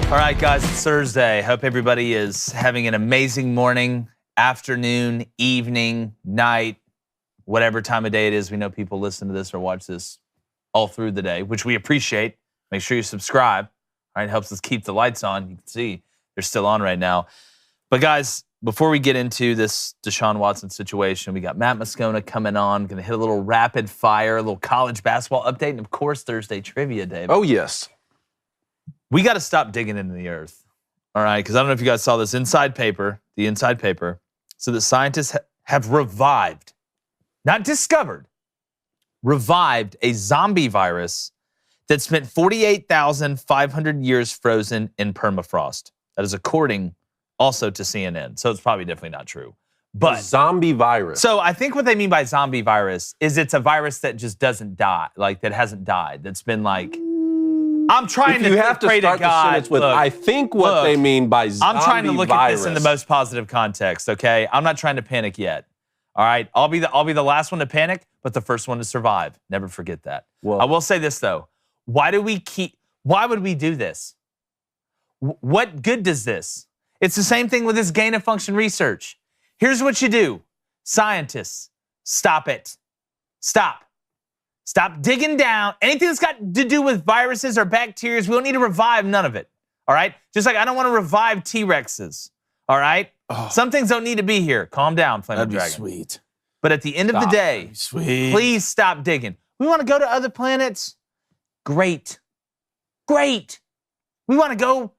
All right, guys, it's Thursday. Hope everybody is having an amazing morning, afternoon, evening, night, whatever time of day it is. We know people listen to this or watch this all through the day, which we appreciate. Make sure you subscribe. All right, it helps us keep the lights on. You can see they're still on right now. But guys, before we get into this DeShaun Watson situation, we got Matt Moscona coming on. Going to hit a little rapid fire, a little college basketball update, and of course, Thursday trivia, Dave. Oh, yes. We got to stop digging into the earth, all right? Because I don't know if you guys saw this inside paper, so that scientists have revived, not discovered, revived a zombie virus that spent 48,500 years frozen in permafrost. That is according also to CNN, so it's probably definitely not true. But zombie virus. So I think what they mean by zombie virus is it's a virus that just doesn't die, like that hasn't died, that's been like... I'm trying to have to pray start to God. the sentence with, look, I think what they mean by zombie virus. I'm trying to look at this in the most positive context, okay? I'm not trying to panic yet. All right? I'll be the last one to panic, but the first one to survive. Never forget that. Well, I will say this though. Why would we do this? What good does this? It's the same thing with this gain of function research. Here's what you do. Scientists, stop it. Stop. Stop digging down. Anything that's got to do with viruses or bacteria, we don't need to revive none of it. All right? Just like I don't want to revive T-Rexes. All right? Oh. Some things don't need to be here. Calm down, Flame of Dragon. That'd be sweet. But at the end of the day, please stop digging. We want to go to other planets? Great. Great. We want to go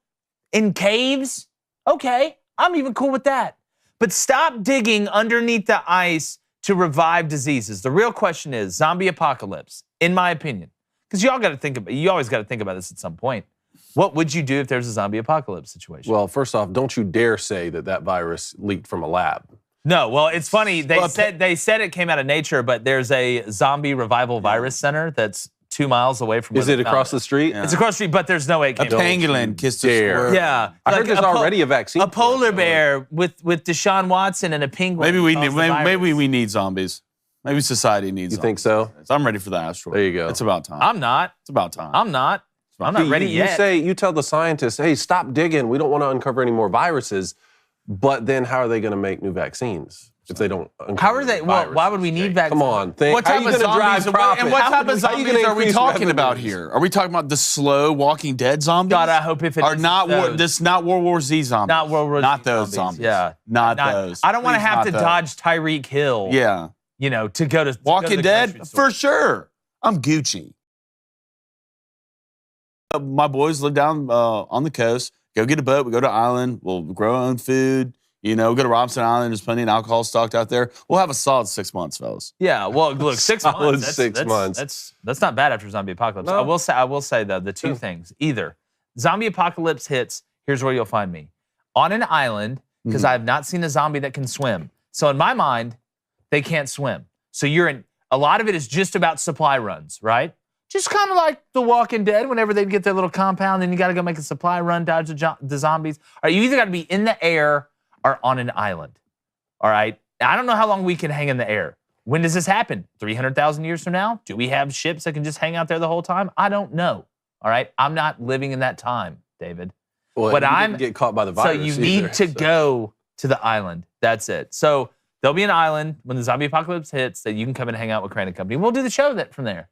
in caves? Okay. I'm even cool with that. But stop digging underneath the ice to revive diseases. The real question is zombie apocalypse, in my opinion. Because you always got to think about this at some point. What would you do if there's a zombie apocalypse situation? Well, first off, don't you dare say that virus leaked from a lab. No, well, it's funny. They said it came out of nature, but there's a zombie revival virus center that's 2 miles away from. Is it across the street? Yeah. It's across the street, but there's no way it came. A pangolin kissed a squirrel. Yeah, I heard there's already a vaccine. A polar bear with DeShaun Watson and a penguin. Maybe we need zombies. Maybe society needs. You think so? I'm ready for the asteroid. There you go. It's about time. I'm not. It's about time. I'm not ready yet. You tell the scientists, hey, stop digging. We don't want to uncover any more viruses. But then how are they going to make new vaccines if they don't uncover How are they? Well, why would we need vaccines? Come on. What type of zombies? And what type of zombies are we talking about here? Are we talking about the slow Walking Dead zombies? God, I hope if it is not World War Z zombies. Not World War Z. Not those zombies. Yeah. Not those. I don't want to have to dodge Tyreek Hill. Yeah. You know, to go to Walking Dead for sure. I'm Gucci. My boys live down on the coast. Go get a boat. We go to the island. We'll grow our own food. You know, go to Robinson Island. There's plenty of alcohol stocked out there. We'll have a solid 6 months, fellas. Yeah, well, look, 6 months. That's 6 months. That's not bad after zombie apocalypse. No. I will say though, the two things. Either zombie apocalypse hits, here's where you'll find me. On an island, because I have not seen a zombie that can swim. So in my mind, they can't swim. So a lot of it is just about supply runs, right? Just kind of like The Walking Dead, whenever they get their little compound, then you got to go make a supply run, dodge the zombies. All right, you either got to be in the air or on an island, all right? I don't know how long we can hang in the air. When does this happen? 300,000 years from now? Do we have ships that can just hang out there the whole time? I don't know, all right? I'm not living in that time, David. Well, but you didn't get caught by the virus. So you need to go to the island. That's it. So there'll be an island when the zombie apocalypse hits that you can come and hang out with Crane & Company. We'll do the show from there.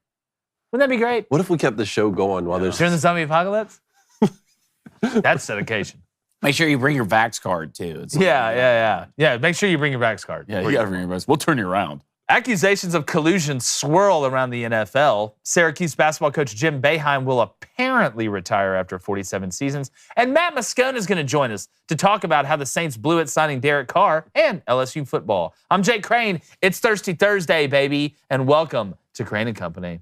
Wouldn't that be great? What if we kept the show going while there's... During the zombie apocalypse? That's dedication. Make sure you bring your Vax card, too. Yeah, make sure you bring your Vax card. Yeah, you got to bring your Vax. We'll turn you around. Accusations of collusion swirl around the NFL. Syracuse basketball coach Jim Boeheim will apparently retire after 47 seasons. And Matt Muscona is going to join us to talk about how the Saints blew it signing Derek Carr and LSU football. I'm Jake Crane. It's Thirsty Thursday, baby. And welcome to Crane & Company.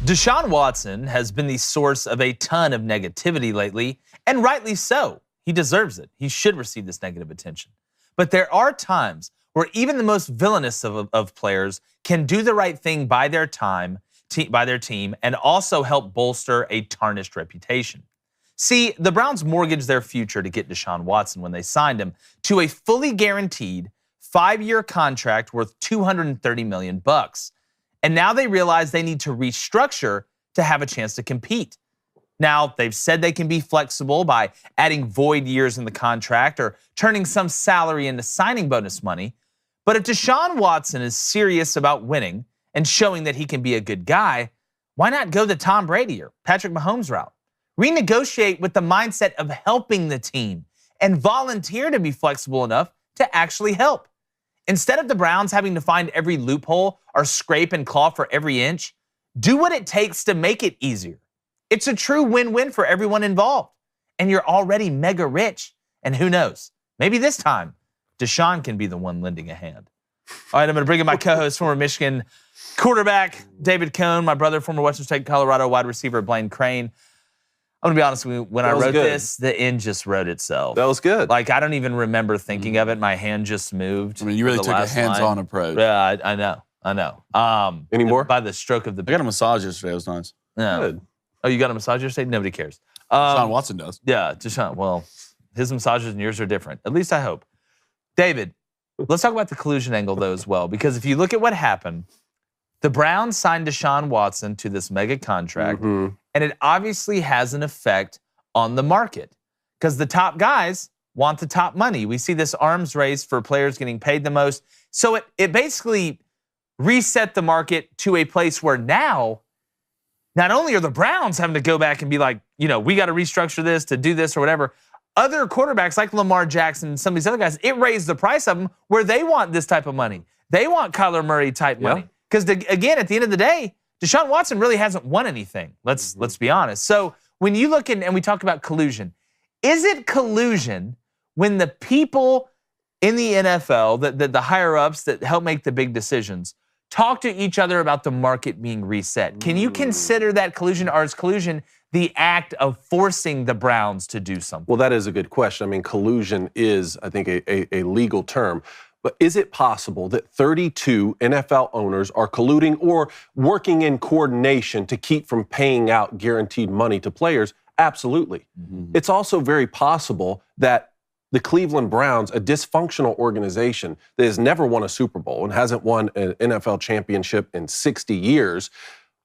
DeShaun Watson has been the source of a ton of negativity lately, and rightly so. He deserves it. He should receive this negative attention. But there are times where even the most villainous of players can do the right thing by their team, and also help bolster a tarnished reputation. See, the Browns mortgaged their future to get DeShaun Watson when they signed him to a fully guaranteed 5-year contract worth $230 million. And now they realize they need to restructure to have a chance to compete. Now, they've said they can be flexible by adding void years in the contract or turning some salary into signing bonus money. But if DeShaun Watson is serious about winning and showing that he can be a good guy, why not go the Tom Brady or Patrick Mahomes route? Renegotiate with the mindset of helping the team and volunteer to be flexible enough to actually help. Instead of the Browns having to find every loophole or scrape and claw for every inch, do what it takes to make it easier. It's a true win-win for everyone involved. And you're already mega rich. And who knows, maybe this time, DeShaun can be the one lending a hand. All right, I'm going to bring in my co-host, former Michigan quarterback David Cohn, my brother, former Western State Colorado wide receiver Blaine Crane. I'm going to be honest with you, when I wrote this, the end just wrote itself. That was good. Like, I don't even remember thinking of it. My hand just moved. I mean, you really took a hands-on approach. Yeah, I know. Any more? By the stroke of the... I got a massage yesterday. It was nice. Yeah. Good. Oh, you got a massage yesterday? Nobody cares. DeShaun Watson does. Yeah, DeShaun. Well, his massages and yours are different. At least I hope. David, let's talk about the collusion angle, though, as well. Because if you look at what happened, the Browns signed DeShaun Watson to this mega contract, and it obviously has an effect on the market because the top guys want the top money. We see this arms race for players getting paid the most. So it basically reset the market to a place where now, not only are the Browns having to go back and be like, we got to restructure this to do this or whatever, other quarterbacks like Lamar Jackson and some of these other guys, it raised the price of them where they want this type of money. They want Kyler Murray type money. Because, again, at the end of the day, DeShaun Watson really hasn't won anything. Let's be honest. So when you look and we talk about collusion, is it collusion when the people in the NFL, the higher-ups that help make the big decisions, talk to each other about the market being reset? Can you consider that collusion, or is collusion the act of forcing the Browns to do something? Well, that is a good question. I mean, collusion is, I think, a legal term. But is it possible that 32 NFL owners are colluding or working in coordination to keep from paying out guaranteed money to players? Absolutely. It's also very possible that the Cleveland Browns, a dysfunctional organization that has never won a Super Bowl and hasn't won an NFL championship in 60 years,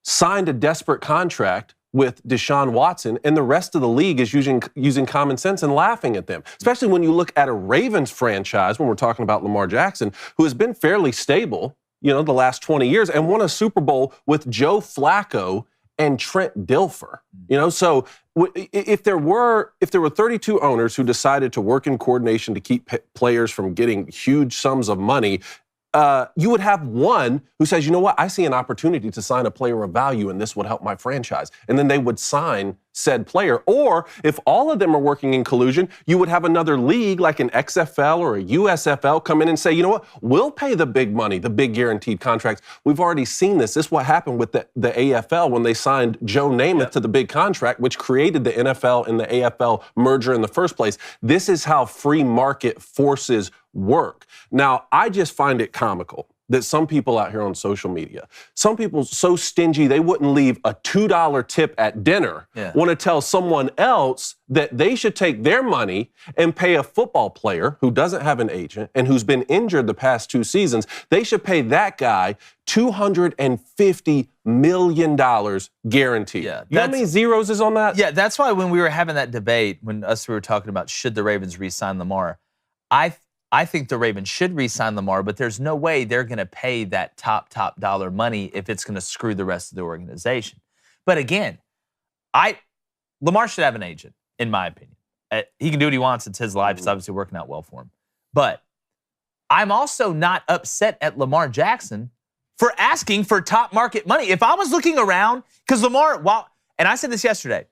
signed a desperate contract with DeShaun Watson, and the rest of the league is using common sense and laughing at them. Especially when you look at a Ravens franchise, when we're talking about Lamar Jackson, who has been fairly stable, the last 20 years, and won a Super Bowl with Joe Flacco and Trent Dilfer. So if there were 32 owners who decided to work in coordination to keep players from getting huge sums of money, you would have one who says, you know what, I see an opportunity to sign a player of value and this would help my franchise. And then they would sign said player. Or if all of them are working in collusion, you would have another league like an XFL or a USFL come in and say, you know what, we'll pay the big money, the big guaranteed contracts. We've already seen this. This is what happened with the AFL when they signed Joe Namath to the big contract, which created the NFL and the AFL merger in the first place. This is how free market forces work. Now, I just find it comical that some people out here on social media, some people so stingy they wouldn't leave a $2 tip at dinner, want to tell someone else that they should take their money and pay a football player who doesn't have an agent and who's been injured the past 2 seasons. They should pay that guy $250 million guaranteed. You know how many zeros is on that? Yeah, that's why when we were having that debate, we were talking about should the Ravens re-sign Lamar, I think the Ravens should re-sign Lamar, but there's no way they're going to pay that top dollar money if it's going to screw the rest of the organization. But again, Lamar should have an agent, in my opinion. He can do what he wants. It's his life. It's obviously working out well for him. But I'm also not upset at Lamar Jackson for asking for top market money. If I was looking around, because Lamar, and I said this yesterday,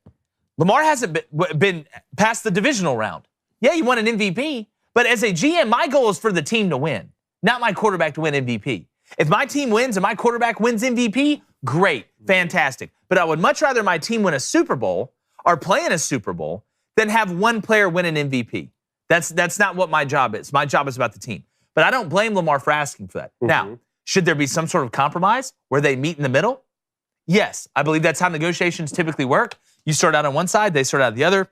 Lamar hasn't been past the divisional round. Yeah, he won an MVP. But as a GM, my goal is for the team to win, not my quarterback to win MVP. If my team wins and my quarterback wins MVP, great, fantastic. But I would much rather my team win a Super Bowl or play in a Super Bowl than have one player win an MVP. That's not what my job is. My job is about the team. But I don't blame Lamar for asking for that. Now, should there be some sort of compromise where they meet in the middle? Yes, I believe that's how negotiations typically work. You start out on one side, they start out the other.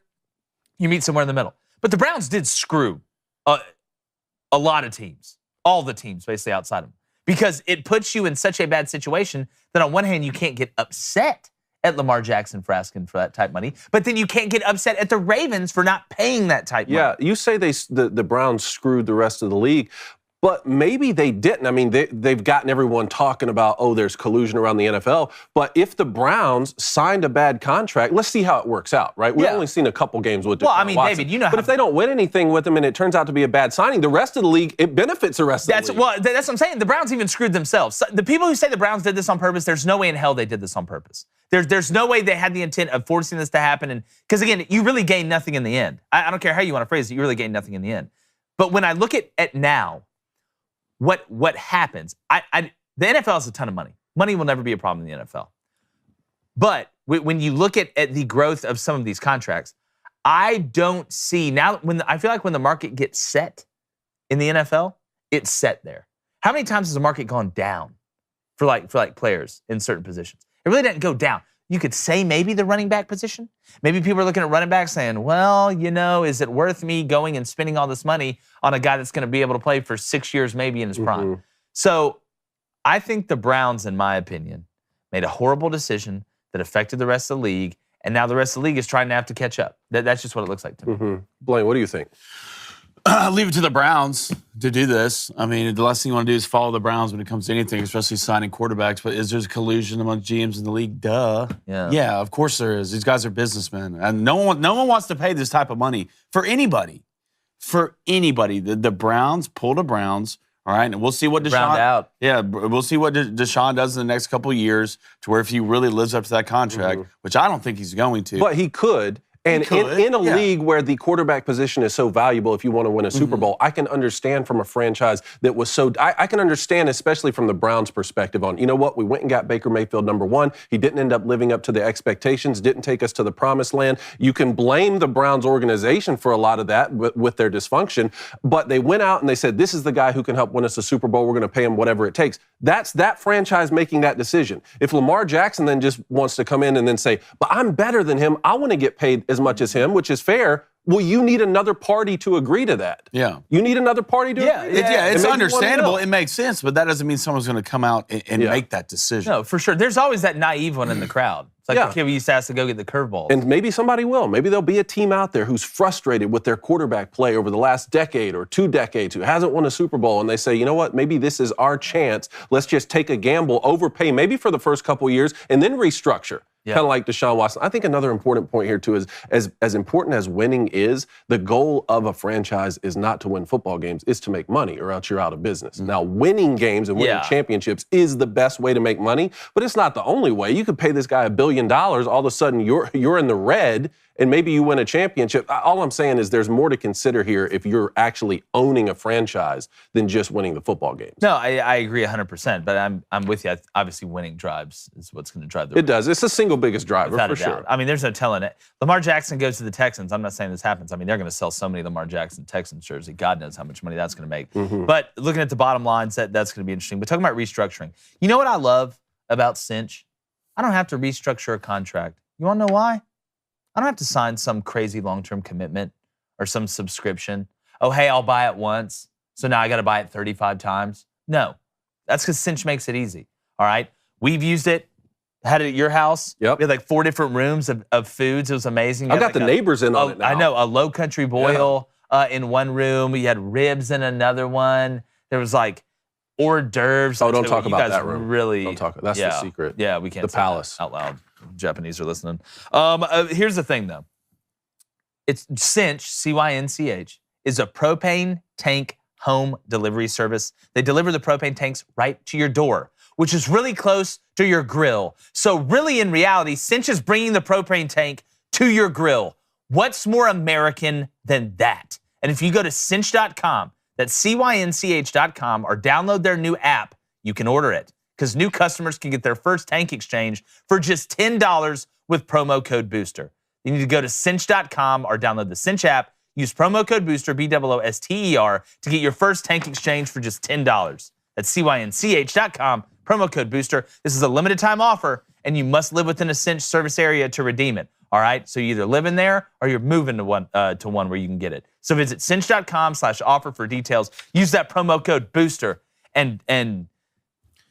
You meet somewhere in the middle. But the Browns did screw a lot of teams, all the teams basically outside of them, because it puts you in such a bad situation that on one hand, you can't get upset at Lamar Jackson for asking for that type of money, but then you can't get upset at the Ravens for not paying that type of money. Yeah, you say the Browns screwed the rest of the league, but maybe they didn't. I mean, they've gotten everyone talking about, oh, there's collusion around the NFL. But if the Browns signed a bad contract, let's see how it works out, right? We've only seen a couple games with DeShaun Watson. David, you know. But if they don't win anything with him and it turns out to be a bad signing, the rest of the league, it benefits the rest of the league. Well, that's what I'm saying. The Browns even screwed themselves. So the people who say the Browns did this on purpose, there's no way in hell they did this on purpose. There's no way they had the intent of forcing this to happen. And because, again, you really gain nothing in the end. I don't care how you want to phrase it. You really gain nothing in the end. But when I look at now, what happens? The NFL has a ton of money. Money will never be a problem in the NFL. But when you look at the growth of some of these contracts, I don't see now. I feel like when the market gets set in the NFL, it's set there. How many times has the market gone down for players in certain positions? It really didn't go down. You could say maybe the running back position. Maybe people are looking at running back saying, well, is it worth me going and spending all this money on a guy that's going to be able to play for 6 years maybe in his prime? So I think the Browns, in my opinion, made a horrible decision that affected the rest of the league, and now the rest of the league is trying to have to catch up. That's just what it looks like to me. Blaine, what do you think? Leave it to the Browns to do this. I mean, the last thing you want to do is follow the Browns when it comes to anything, especially signing quarterbacks. But is there collusion among GMs in the league? Duh. Yeah, of course there is. These guys are businessmen. And no one wants to pay this type of money for anybody. For anybody. The Browns pull the Browns, all right? And we'll see what DeShaun... Yeah, we'll see what DeShaun does in the next couple of years to where if he really lives up to that contract, which I don't think he's going to. But he could. And in a league where the quarterback position is so valuable, if you want to win a Super Bowl, I can understand from a franchise that was so... I can understand, especially from the Browns' perspective on, you know what, we went and got Baker Mayfield #1. He didn't end up living up to the expectations, didn't take us to the promised land. You can blame the Browns organization for a lot of that with their dysfunction, but they went out and they said, this is the guy who can help win us a Super Bowl. We're going to pay him whatever it takes. That's that franchise making that decision. If Lamar Jackson then just wants to come in and then say, but I'm better than him, I want to get paid as much as him, which is fair. Well, you need another party to agree to that. Yeah. You need another party to agree to that. It's understandable. It makes sense, but that doesn't mean someone's going to come out and make that decision. No, for sure. There's always that naive one in the crowd. It's like the kid we used to ask to go get the curveballs. And maybe somebody will. Maybe there'll be a team out there who's frustrated with their quarterback play over the last decade or 2 decades, who hasn't won a Super Bowl, and they say, you know what, maybe this is our chance. Let's just take a gamble, overpay maybe for the first couple of years, and then restructure. Kind of like DeShaun Watson. I think another important point here, too, is as important as winning is, the goal of a franchise is not to win football games, it's to make money, or else you're out of business. Now, winning games and winning championships is the best way to make money, but it's not the only way. You could pay this guy $1 billion, all of a sudden you're in the red, and maybe you win a championship. All I'm saying is there's more to consider here if you're actually owning a franchise than just winning the football games. No, I agree 100%, but I'm with you. Obviously, winning drives is what's going to drive the It does. It's the single biggest driver, without for a doubt. sure. I mean, there's no telling it. Lamar Jackson goes to the Texans. I'm not saying this happens. I mean, they're going to sell so many Lamar Jackson Texans jersey. God knows how much money that's going to make. But looking at the bottom lines, that's going to be interesting. But talking about restructuring, you know what I love about Cinch? I don't have to restructure a contract. You want to know why? I don't have to sign some crazy long-term commitment or some subscription. Oh, hey, I'll buy it once, so now I got to buy it 35 times. No, that's because Cinch makes it easy, all right? We've used it, had it at your house. We had like 4 different rooms of foods. It was amazing. I've got the neighbors in on it now. I know, a low country boil in one room. You had ribs in another one. There was like hors d'oeuvres. Oh, don't talk about that room. Really, don't talk. That's the secret. Yeah, we can't the say palace that out loud. Japanese are listening. Here's the thing, though. It's Cinch, C-Y-N-C-H, is a propane tank home delivery service. They deliver the propane tanks right to your door, which is really close to your grill. So really, in reality, Cinch is bringing the propane tank to your grill. What's more American than that? And if you go to cinch.com, that's CYNCH.com, or download their new app, you can order it, because new customers can get their first tank exchange for just $10 with promo code BOOSTER. You need to go to cinch.com or download the Cinch app. Use promo code BOOSTER, BOOSTER, to get your first tank exchange for just $10. That's CYNCH.com, promo code BOOSTER. This is a limited time offer, and you must live within a Cinch service area to redeem it. All right, so you either live in there or you're moving to one where you can get it. So visit cinch.com/offer for details. Use that promo code BOOSTER and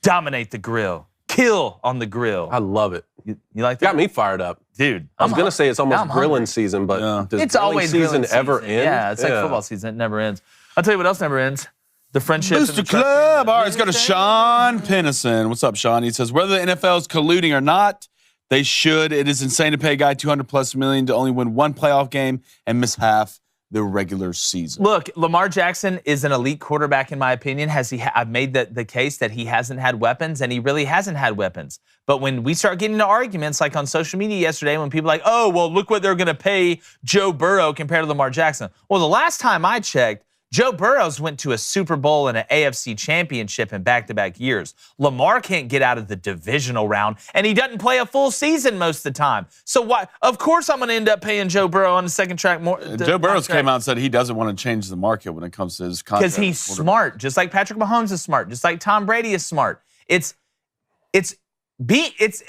dominate the grill. Kill on the grill. I love it. You like that? Got me fired up. Dude. I was going to say it's almost grilling season, but does it's always season ever end? Yeah, it's like football season. It never ends. I'll tell you what else never ends. The friendship. Booster Club. All right, let's go to Sean Pennison. What's up, Sean? He says, whether the NFL is colluding or not, they should. It is insane to pay a guy $200+ million to only win one playoff game and miss half the regular season. Look, Lamar Jackson is an elite quarterback, in my opinion. I've made the case that he hasn't had weapons, and he really hasn't had weapons. But when we start getting into arguments, like on social media yesterday, when people are like, oh, well, look what they're going to pay Joe Burrow compared to Lamar Jackson. Well, the last time I checked, Joe Burrows went to a Super Bowl and an AFC championship in back-to-back years. Lamar can't get out of the divisional round, and he doesn't play a full season most of the time. So why? Of course I'm going to end up paying Joe Burrow on the second track more. Joe Burrows came out and said he doesn't want to change the market when it comes to his contract. Because he's smart, just like Patrick Mahomes is smart, just like Tom Brady is smart. It's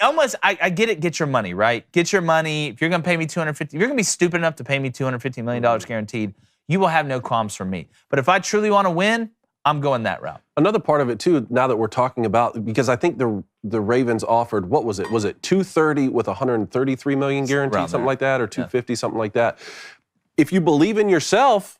almost, I get it, get your money, right? Get your money. If you're going to pay me $250, if you're going to be stupid enough to pay me $250 million guaranteed, you will have no qualms from me. But if I truly want to win, I'm going that route. Another part of it, too, now that we're talking about, because I think the Ravens offered, what was it? Was it $230 with $133 million guaranteed, something like that, or $250, something like that? If you believe in yourself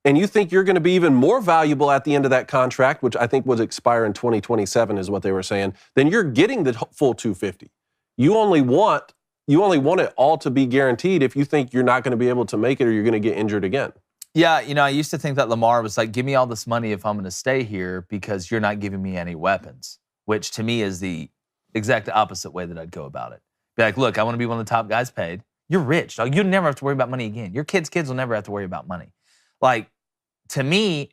and you think you're going to be even more valuable at the end of that contract, which I think would expire in 2027 is what they were saying, then you're getting the full $250. You only want it all to be guaranteed if you think you're not going to be able to make it or you're going to get injured again. Yeah, I used to think that Lamar was like, give me all this money if I'm going to stay here because you're not giving me any weapons, which to me is the exact opposite way that I'd go about it. Be like, look, I want to be one of the top guys paid. You're rich. You'll never have to worry about money again. Your kids' will never have to worry about money. Like, to me,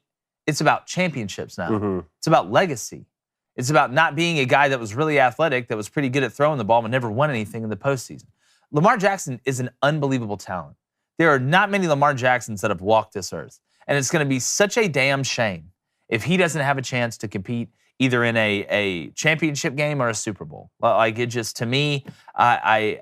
it's about championships now. Mm-hmm. It's about legacy. It's about not being a guy that was really athletic, that was pretty good at throwing the ball, but never won anything in the postseason. Lamar Jackson is an unbelievable talent. There are not many Lamar Jacksons that have walked this earth. And it's going to be such a damn shame if he doesn't have a chance to compete either in a championship game or a Super Bowl. Like, it just, to me, I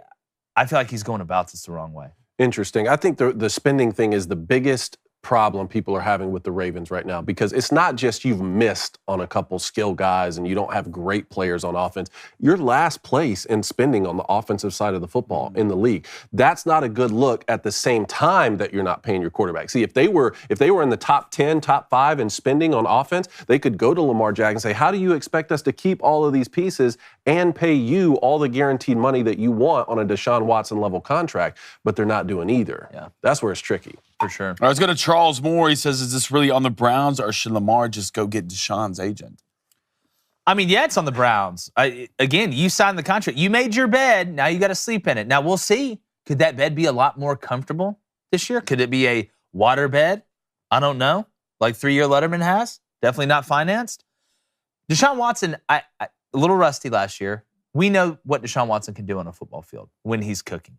feel like he's going about this the wrong way. Interesting. I think the spending thing is the biggest problem people are having with the Ravens right now, because it's not just you've missed on a couple skill guys and you don't have great players on offense. You're last place in spending on the offensive side of the football in the league. That's not a good look at the same time that you're not paying your quarterback. See, if they were in the top 10, top 5 in spending on offense, they could go to Lamar Jackson and say, how do you expect us to keep all of these pieces and pay you all the guaranteed money that you want on a DeShaun Watson level contract? But they're not doing either. Yeah. That's where it's tricky. For sure. All right, let's go to Charles Moore. He says, is this really on the Browns, or should Lamar just go get Deshaun's agent? I mean, yeah, it's on the Browns. Again, you signed the contract. You made your bed. Now you got to sleep in it. Now we'll see. Could that bed be a lot more comfortable this year? Could it be a water bed? I don't know. Like 3-year Letterman has. Definitely not financed. DeShaun Watson, a little rusty last year. We know what DeShaun Watson can do on a football field when he's cooking.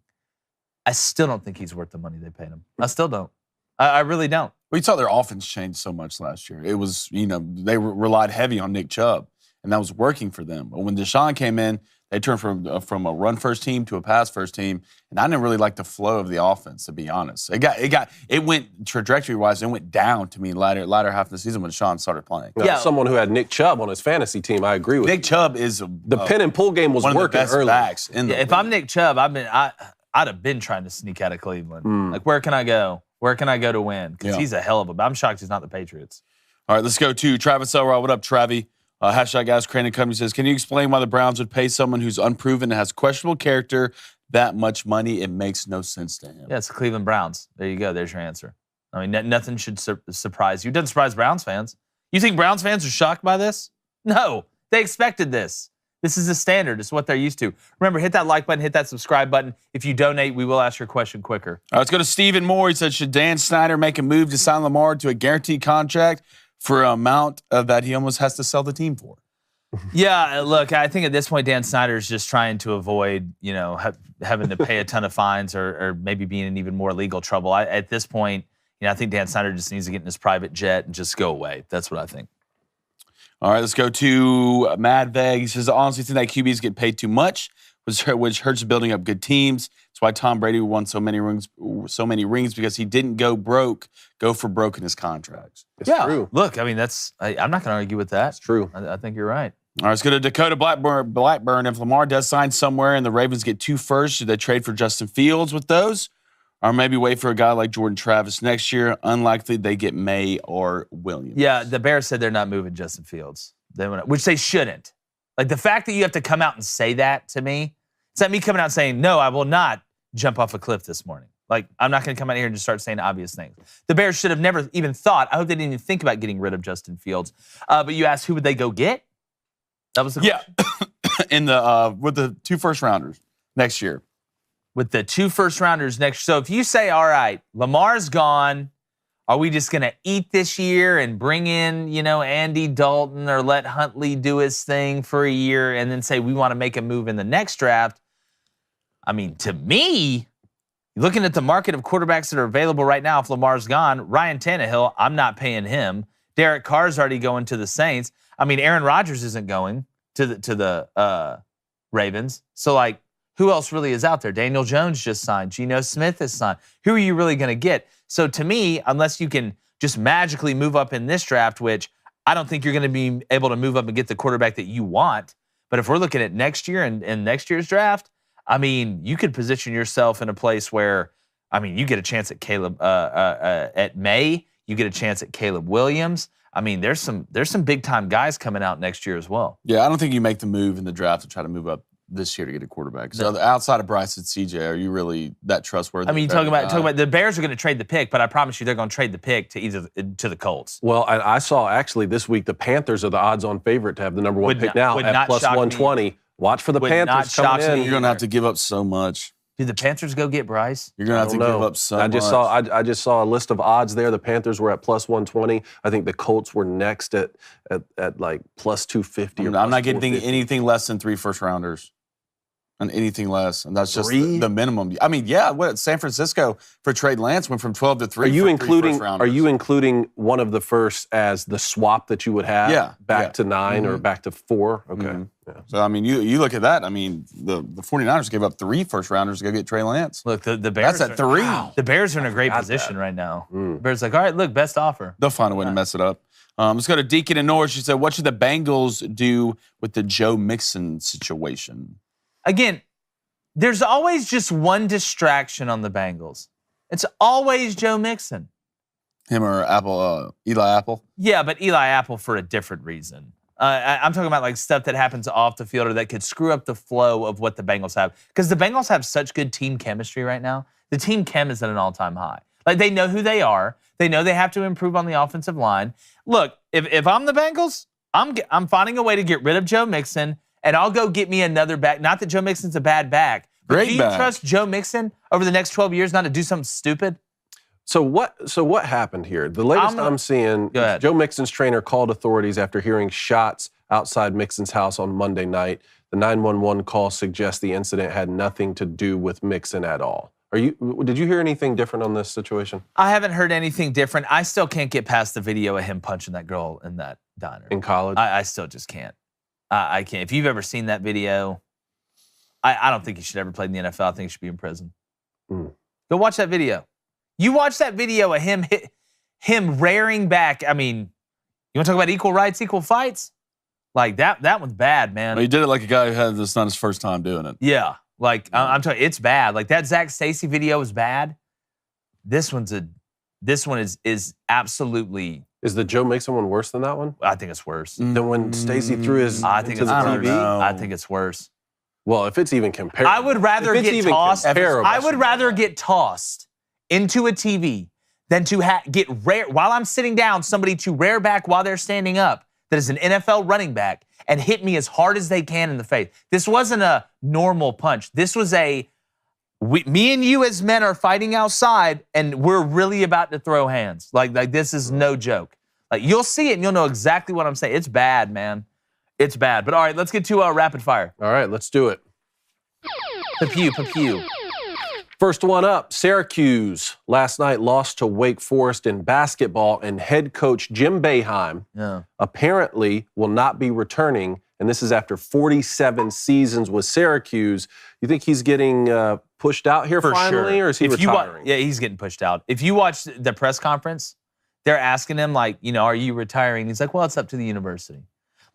I still don't think he's worth the money they paid him. I still don't. I really don't. We saw their offense change so much last year. It was, they relied heavy on Nick Chubb, and that was working for them. But when Deshaun came in, they turned from a run-first team to a pass-first team, and I didn't really like the flow of the offense, to be honest. It went trajectory-wise, it went down to me latter half of the season when Deshaun started playing. Yeah, someone who had Nick Chubb on his fantasy team, I agree with you. Nick Chubb is the pin and pull game was one working of the best early. backs in the league. If I'm Nick Chubb, I'd have been trying to sneak out of Cleveland. Like, where can I go? Where can I go to win? Because he's a hell of a... I'm shocked he's not the Patriots. All right, let's go to Travis Elrod. What up, Travi? Hashtag Guys Crane Company says, can you explain why the Browns would pay someone who's unproven and has questionable character that much money? It makes no sense to him. Yeah, it's the Cleveland Browns. There you go. There's your answer. I mean, nothing should surprise you. It doesn't surprise Browns fans. You think Browns fans are shocked by this? No, they expected this. This is the standard. It's what they're used to. Remember, hit that like button, hit that subscribe button. If you donate, we will ask your question quicker. All right, let's go to Stephen Moore. He said, should Dan Snyder make a move to sign Lamar to a guaranteed contract for an amount that he almost has to sell the team for? Yeah, look, I think at this point, Dan Snyder is just trying to avoid, having to pay a ton of fines or maybe being in even more legal trouble. At this point, I think Dan Snyder just needs to get in his private jet and just go away. That's what I think. All right, let's go to Mad Veg. He says, I honestly think that QBs get paid too much, which hurts building up good teams. That's why Tom Brady won so many rings because he didn't go for broke in his contracts. It's true. Look, I mean, I'm not going to argue with that. It's true. I think you're right. All right, let's go to Dakota Blackburn. If Lamar does sign somewhere and the Ravens get 2 firsts, should they trade for Justin Fields with those? Or maybe wait for a guy like Jordan Travis next year? Unlikely they get May or Williams. Yeah, the Bears said they're not moving Justin Fields, which they shouldn't. Like, the fact that you have to come out and say that to me, it's like me coming out and saying, no, I will not jump off a cliff this morning. Like, I'm not going to come out here and just start saying obvious things. The Bears should have never even thought. I hope they didn't even think about getting rid of Justin Fields. But you asked, who would they go get? That was the question. With the 2 first-rounders next year. With the 2 first-rounders next. So if you say, all right, Lamar's gone, are we just going to eat this year and bring in, Andy Dalton or let Huntley do his thing for a year and then say we want to make a move in the next draft? I mean, to me, looking at the market of quarterbacks that are available right now, if Lamar's gone, Ryan Tannehill, I'm not paying him. Derek Carr's already going to the Saints. I mean, Aaron Rodgers isn't going to the Ravens. So, like, who else really is out there? Daniel Jones just signed. Geno Smith has signed. Who are you really going to get? So to me, unless you can just magically move up in this draft, which I don't think you're going to be able to move up and get the quarterback that you want. But if we're looking at next year and next year's draft, I mean, you could position yourself in a place where, I mean, you get a chance at Caleb at May. You get a chance at Caleb Williams. I mean, there's some big time guys coming out next year as well. Yeah, I don't think you make the move in the draft to try to move up this year to get a quarterback. So outside of Bryce and CJ, are you really that trustworthy? I mean, talking about the Bears are going to trade the pick, but I promise you they're going to trade the pick to the Colts. Well, I saw actually this week the Panthers are the odds-on favorite to have the number 1 pick now at plus 120. Watch for the Panthers coming in. You're going to have to give up so much. Did the Panthers go get Bryce? You're going to have to give up so much. I just saw a list of odds there. The Panthers were at plus 120. I think the Colts were next at like plus 250. I'm not getting anything less than 3 first-rounders. And anything less, and that's just the minimum. I mean, yeah, what San Francisco for Trey Lance went from 12 to 3. Are you including one of the first as the swap that you would have? Back to 9 or back to 4? Okay. Mm-hmm. Yeah. So I mean, you look at that. I mean, the 49ers gave up 3 first-rounders to go get Trey Lance. Look, the Bears. That's at 3. Wow. The Bears are in a great position right now. The Bears like, all right, look, best offer. They'll find a way to mess it up. Let's go to Deacon and Norris. She said, "What should the Bengals do with the Joe Mixon situation?" Again, there's always just one distraction on the Bengals. It's always Joe Mixon. Him or Eli Apple? Yeah, but Eli Apple for a different reason. I'm talking about like stuff that happens off the field or that could screw up the flow of what the Bengals have. Because the Bengals have such good team chemistry right now. The team chem is at an all-time high. Like, they know who they are. They know they have to improve on the offensive line. Look, if I'm the Bengals, I'm finding a way to get rid of Joe Mixon, and I'll go get me another back. Not that Joe Mixon's a bad back. But do you trust Joe Mixon over the next 12 years not to do something stupid? So what happened here? The latest I'm seeing, Joe Mixon's trainer called authorities after hearing shots outside Mixon's house on Monday night. The 911 call suggests the incident had nothing to do with Mixon at all. Did you hear anything different on this situation? I haven't heard anything different. I still can't get past the video of him punching that girl in that diner. In college? I still just can't. I can't. If you've ever seen that video, I don't think he should ever play in the NFL. I think he should be in prison. Go watch that video. You watch that video of him rearing back. I mean, you want to talk about equal rights, equal fights? Like, that one's bad, man. Well, he did it like a guy who had this not his first time doing it. Yeah. Like, I'm telling you, it's bad. Like, that Zach Stacy video is bad. This one is absolutely. Is the Joe Mixon one worse than that one? I think it's worse. Than when Stacy threw his I think into the TV? I think it's worse. Well, if it's even comparable. I would rather get tossed. I would rather get tossed into a TV than to get rare while I'm sitting down, somebody to rear back while they're standing up that is an NFL running back and hit me as hard as they can in the face. This wasn't a normal punch. This was me and you as men are fighting outside, and we're really about to throw hands. Like this is no joke. Like, you'll see it and you'll know exactly what I'm saying. It's bad, man. It's bad. But all right, let's get to rapid fire. All right, let's do it. Pew, pew. First one up, Syracuse last night lost to Wake Forest in basketball, and head coach Jim Boeheim apparently will not be returning, and this is after 47 seasons with Syracuse. You think he's getting pushed out here finally, or is he retiring? Yeah, he's getting pushed out. If you watch the press conference, they're asking him, like, are you retiring? He's like, well, it's up to the university.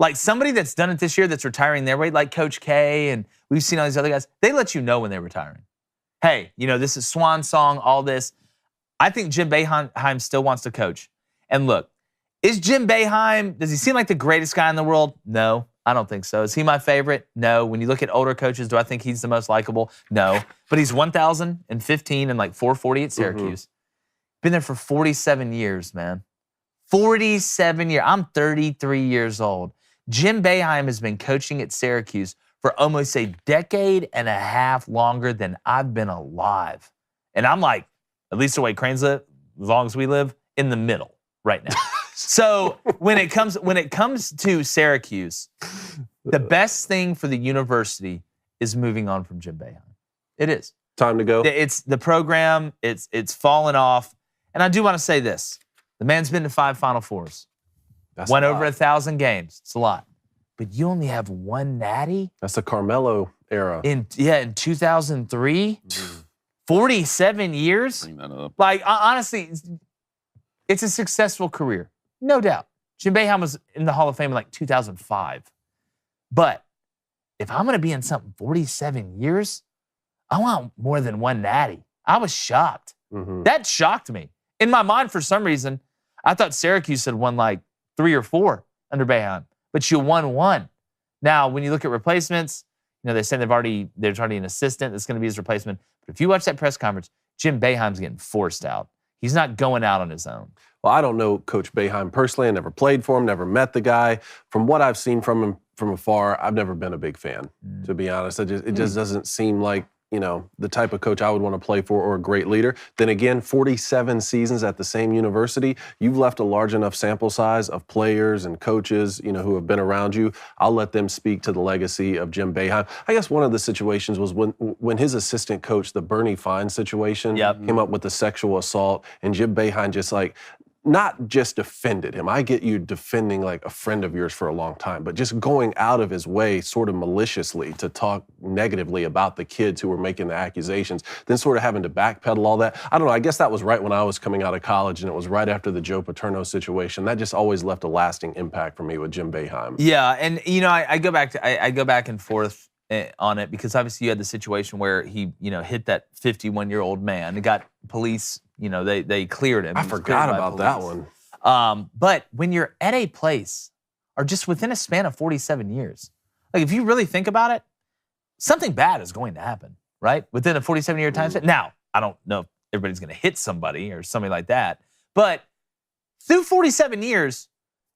Like, somebody that's done it this year that's retiring their way, like Coach K, and we've seen all these other guys, they let you know when they're retiring. Hey, this is swan song, all this. I think Jim Boeheim still wants to coach. And look, is Jim Boeheim, does he seem like the greatest guy in the world? No, I don't think so. Is he my favorite? No. When you look at older coaches, do I think he's the most likable? No. But he's 1,015 and like 440 at Syracuse. Been there for 47 years, man. 47 years. I'm 33 years old. Jim Boeheim has been coaching at Syracuse for almost a decade and a half longer than I've been alive. And I'm like, at least the way Cranes live, as long as we live, in the middle right now. So when it comes to Syracuse, the best thing for the university is moving on from Jim Boeheim. It is. Time to go. It's the program, it's fallen off. And I do want to say this. The man's been to 5 Final Fours. Won over 1,000 games. It's a lot. But you only have 1 natty? That's the Carmelo era. In 2003? 47 years? Bring that up. Like, honestly, it's a successful career. No doubt. Jim Boeheim was in the Hall of Fame in like 2005. But if I'm going to be in something 47 years, I want more than 1 natty. I was shocked. That shocked me. In my mind, for some reason, I thought Syracuse had won like 3 or 4 under Boeheim, but you won 1. Now, when you look at replacements, they say there's already an assistant that's going to be his replacement. But if you watch that press conference, Jim Boeheim's getting forced out. He's not going out on his own. Well, I don't know Coach Boeheim personally. I never played for him, never met the guy. From what I've seen from him from afar, I've never been a big fan, to be honest. It just doesn't seem like the type of coach I would want to play for or a great leader. Then again, 47 seasons at the same university, you've left a large enough sample size of players and coaches, who have been around you. I'll let them speak to the legacy of Jim Boeheim. I guess one of the situations was when his assistant coach, the Bernie Fine situation, came up with the sexual assault, and Jim Boeheim just not just defended him. I get you defending like a friend of yours for a long time, but just going out of his way sort of maliciously to talk negatively about the kids who were making the accusations, then sort of having to backpedal all that. I don't know. I guess that was right when I was coming out of college, and it was right after the Joe Paterno situation. That just always left a lasting impact for me with Jim Boeheim. Yeah, and I go back and forth on it because obviously you had the situation where he hit that 51-year-old man. It got police. They cleared him. I forgot about that one. But when you're at a place, or just within a span of 47 years, like if you really think about it, something bad is going to happen, right? Within a 47-year time span. Now, I don't know if everybody's going to hit somebody or something like that, but through 47 years,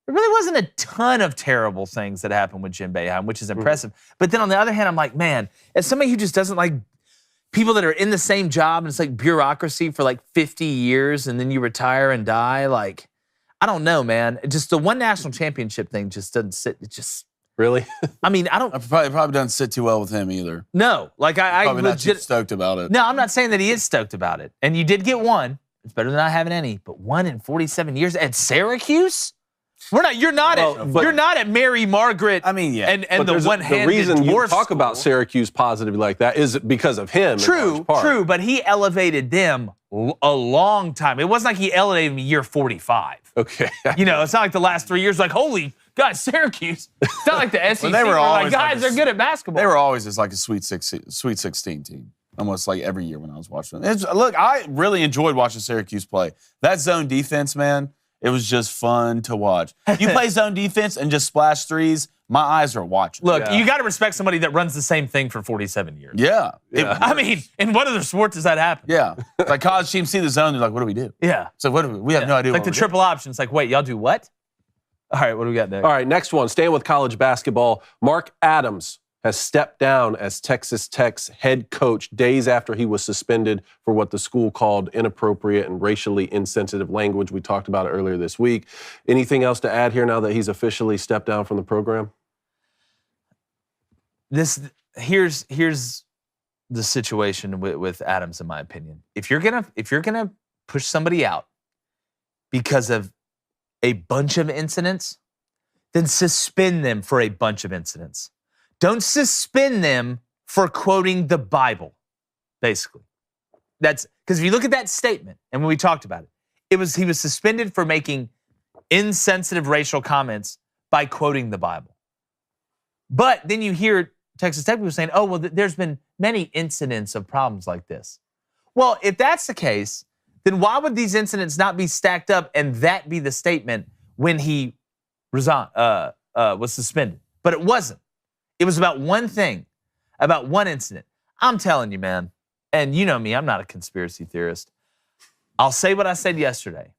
there really wasn't a ton of terrible things that happened with Jim Boeheim, which is impressive. But then on the other hand, I'm like, man, as somebody who just doesn't like people that are in the same job and it's like bureaucracy for like 50 years and then you retire and die, like, I don't know, man. Just the one national championship thing just doesn't sit. It just really. I mean, I don't. It probably doesn't sit too well with him either. No, like I probably not too stoked about it. No, I'm not saying that he is stoked about it. And you did get 1. It's better than not having any. But 1 in 47 years at Syracuse. You're not at Mary Margaret. I mean, yeah. And the one-handed the reason you talk school. about Syracuse positively like that is because of him. True. But he elevated them a long time. It wasn't like he elevated them year 45. Okay. It's not like the last 3 years. Like, holy God, Syracuse. It's not like the SEC. Well, they were always guys, they're good at basketball. They were always just like a Sweet 16 team. Almost like every year when I was watching them. Look, I really enjoyed watching Syracuse play. That zone defense, man. It was just fun to watch. You play zone defense and just splash threes, my eyes are watching. Look, you got to respect somebody that runs the same thing for 47 years. Yeah. I mean, in what other sports does that happen? Yeah. Like college teams see the zone, they're like, what do we do? Yeah. So what do we have no idea. Like the triple option. It's like, wait, y'all do what? All right, what do we got next? All right, next one. Staying with college basketball, Mark Adams has stepped down as Texas Tech's head coach days after he was suspended for what the school called inappropriate and racially insensitive language. We talked about it earlier this week. Anything else to add here now that he's officially stepped down from the program? Here's the situation with Adams, in my opinion. If you're gonna push somebody out because of a bunch of incidents, then suspend them for a bunch of incidents. Don't suspend them for quoting the Bible, basically. That's because if you look at that statement, and when we talked about it, he was suspended for making insensitive racial comments by quoting the Bible. But then you hear Texas Tech people saying, oh, well, there's been many incidents of problems like this. Well, if that's the case, then why would these incidents not be stacked up and that be the statement when he was suspended? But it wasn't. It was about one thing, about one incident. I'm telling you, man, and you know me, I'm not a conspiracy theorist. I'll say what I said yesterday.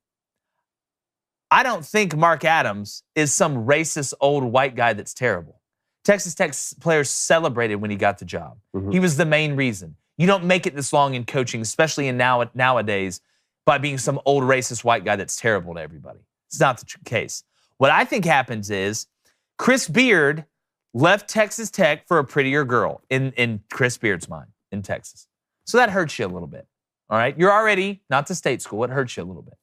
I don't think Mark Adams is some racist old white guy that's terrible. Texas Tech players celebrated when he got the job. He was the main reason. You don't make it this long in coaching, especially in nowadays, by being some old racist white guy that's terrible to everybody. It's not the case. What I think happens is Chris Beard left Texas Tech for a prettier girl in Chris Beard's mind in Texas. So that hurts you a little bit, all right? You're already not the state school. It hurts you a little bit.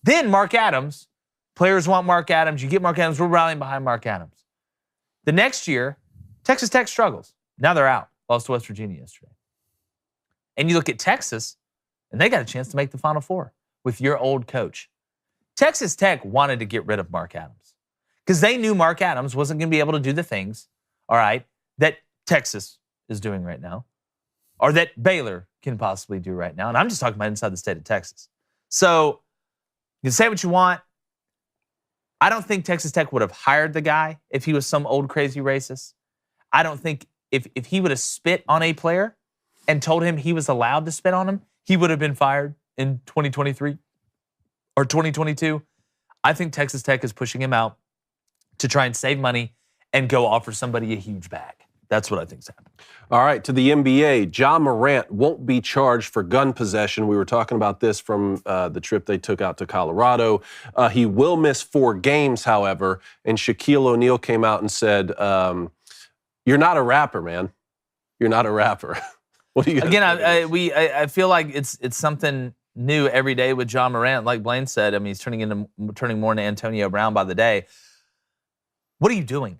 Then Mark Adams, players want Mark Adams. You get Mark Adams. We're rallying behind Mark Adams. The next year, Texas Tech struggles. Now they're out. Lost to West Virginia yesterday. And you look at Texas, and they got a chance to make the Final Four with your old coach. Texas Tech wanted to get rid of Mark Adams because they knew Mark Adams wasn't going to be able to do the things, all right, that Texas is doing right now or that Baylor can possibly do right now. And I'm just talking about inside the state of Texas. So you can say what you want. I don't think Texas Tech would have hired the guy if he was some old crazy racist. I don't think if he would have spit on a player and told him he was allowed to spit on him, he would have been fired in 2023 or 2022. I think Texas Tech is pushing him out to try and save money and go offer somebody a huge bag. That's what I think is happening. All right, to the NBA, Ja Morant won't be charged for gun possession. We were talking about this from the trip they took out to Colorado. He will miss 4 games, however, and Shaquille O'Neal came out and said, you're not a rapper, man. You're not a rapper. What do you Again, I feel like it's something new every day with Ja Morant. Like Blaine said, I mean, he's turning more into Antonio Brown by the day. What are you doing?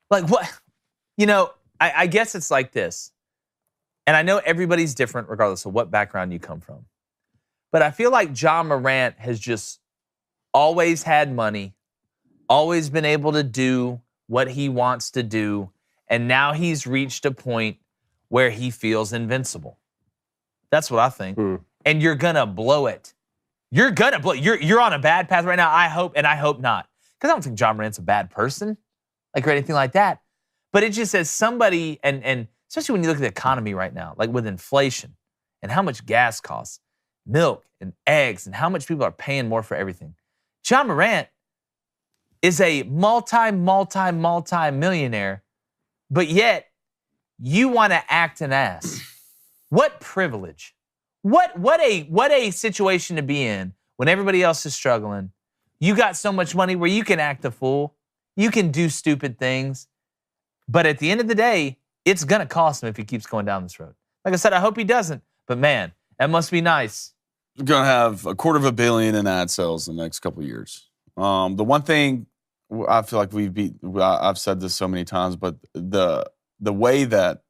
Like, what? You know, I guess it's like this. And I know everybody's different regardless of what background you come from. But I feel like Ja Morant has just always had money, always been able to do what he wants to do, and now he's reached a point where he feels invincible. That's what I think. And you're gonna blow it. You're gonna blow. You're on a bad path right now. I hope not. Because I don't think Ja Morant's a bad person, like or anything like that. But it just says somebody, and especially when you look at the economy right now, like with inflation and how much gas costs, milk and eggs, and how much people are paying more for everything. Ja Morant is a multi-millionaire, but yet you want to act an ass. What privilege. What a situation to be in when everybody else is struggling. You got so much money where you can act a fool. You can do stupid things. But at the end of the day, it's going to cost him if he keeps going down this road. Like I said, I hope he doesn't. But man, that must be nice. We're going to have $250 million in ad sales in the next couple of years. The one thing I feel like I've said this so many times, but the way that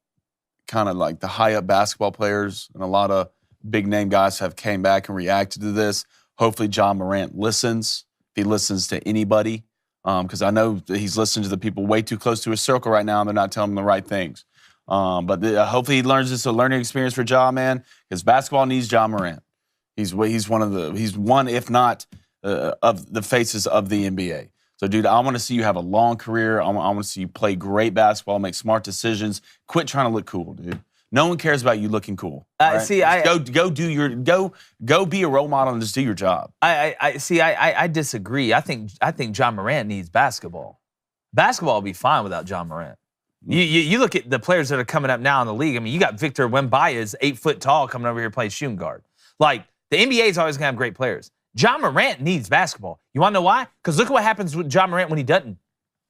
kind of like the high up basketball players and a lot of big name guys have came back and reacted to this. Hopefully Ja Morant listens. If he listens to anybody, because I know that he's listening to the people way too close to his circle right now and they're not telling him the right things. But hopefully he learns this is a learning experience for Ja, man, because basketball needs Ja Morant. He's one, if not, of the faces of the NBA. So, dude, I want to see you have a long career. I want to see you play great basketball, make smart decisions. Quit trying to look cool, dude. No one cares about you looking cool. Right? See, go be a role model and just do your job. I disagree. I think Ja Morant needs basketball. Basketball will be fine without Ja Morant. You look at the players that are coming up now in the league. I mean, you got Victor Wembanyama, 8 foot tall, coming over here playing shooting guard. Like, the NBA is always going to have great players. Ja Morant needs basketball. You want to know why? Because look at what happens with Ja Morant when he doesn't.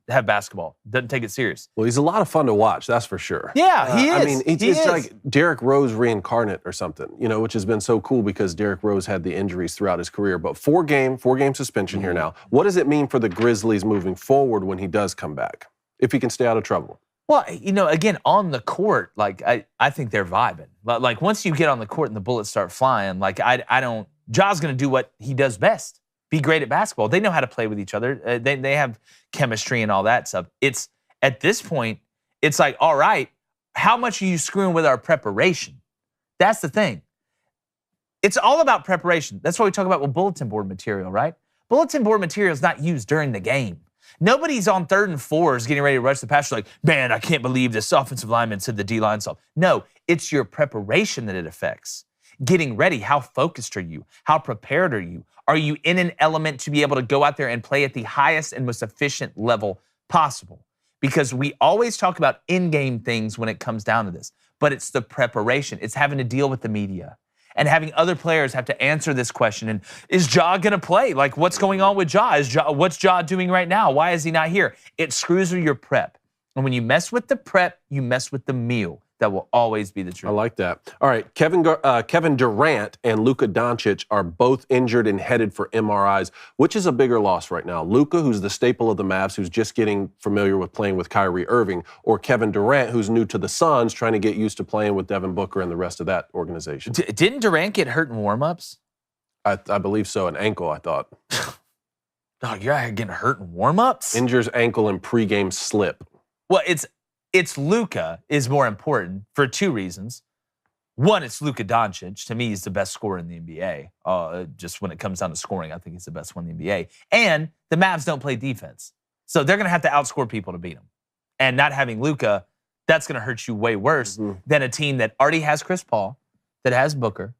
have basketball. Doesn't take it serious. Well, he's a lot of fun to watch, that's for sure. Yeah, he is. I mean, it's like Derrick Rose reincarnate or something, which has been so cool because Derrick Rose had the injuries throughout his career. But four-game suspension here now. What does it mean for the Grizzlies moving forward when he does come back, if he can stay out of trouble? Well, again, on the court, like, I think they're vibing. Like, once you get on the court and the bullets start flying, like, Ja's going to do what he does best. Be great at basketball. They know how to play with each other. They have chemistry and all that stuff. It's at this point, it's like, all right, how much are you screwing with our preparation? That's the thing. It's all about preparation. That's why we talk about bulletin board material, right? Bulletin board material is not used during the game. Nobody's on 3rd and 4s getting ready to rush the passer like, man, I can't believe this offensive lineman said the D-line stuff. No, it's your preparation that it affects. Getting ready, how focused are you? How prepared are you? Are you in an element to be able to go out there and play at the highest and most efficient level possible? Because we always talk about in-game things when it comes down to this, but it's the preparation. It's having to deal with the media and having other players have to answer this question. And is Ja going to play? Like, what's going on with Ja? What's Ja doing right now? Why is he not here? It screws with your prep. And when you mess with the prep, you mess with the meal. That will always be the truth. I like that. All right, Kevin Durant and Luka Doncic are both injured and headed for MRIs. Which is a bigger loss right now? Luka, who's the staple of the Mavs, who's just getting familiar with playing with Kyrie Irving, or Kevin Durant, who's new to the Suns, trying to get used to playing with Devin Booker and the rest of that organization? Didn't Durant get hurt in warmups? I believe so. An ankle, I thought. Dog, you're out here getting hurt in warmups? Injures ankle in pregame slip. Well, it's Luka is more important for 2 reasons. One, it's Luka Doncic. To me, he's the best scorer in the NBA. Just when it comes down to scoring, I think he's the best one in the NBA. And the Mavs don't play defense. So they're going to have to outscore people to beat them. And not having Luka, that's going to hurt you way worse than a team that already has Chris Paul, that has Booker,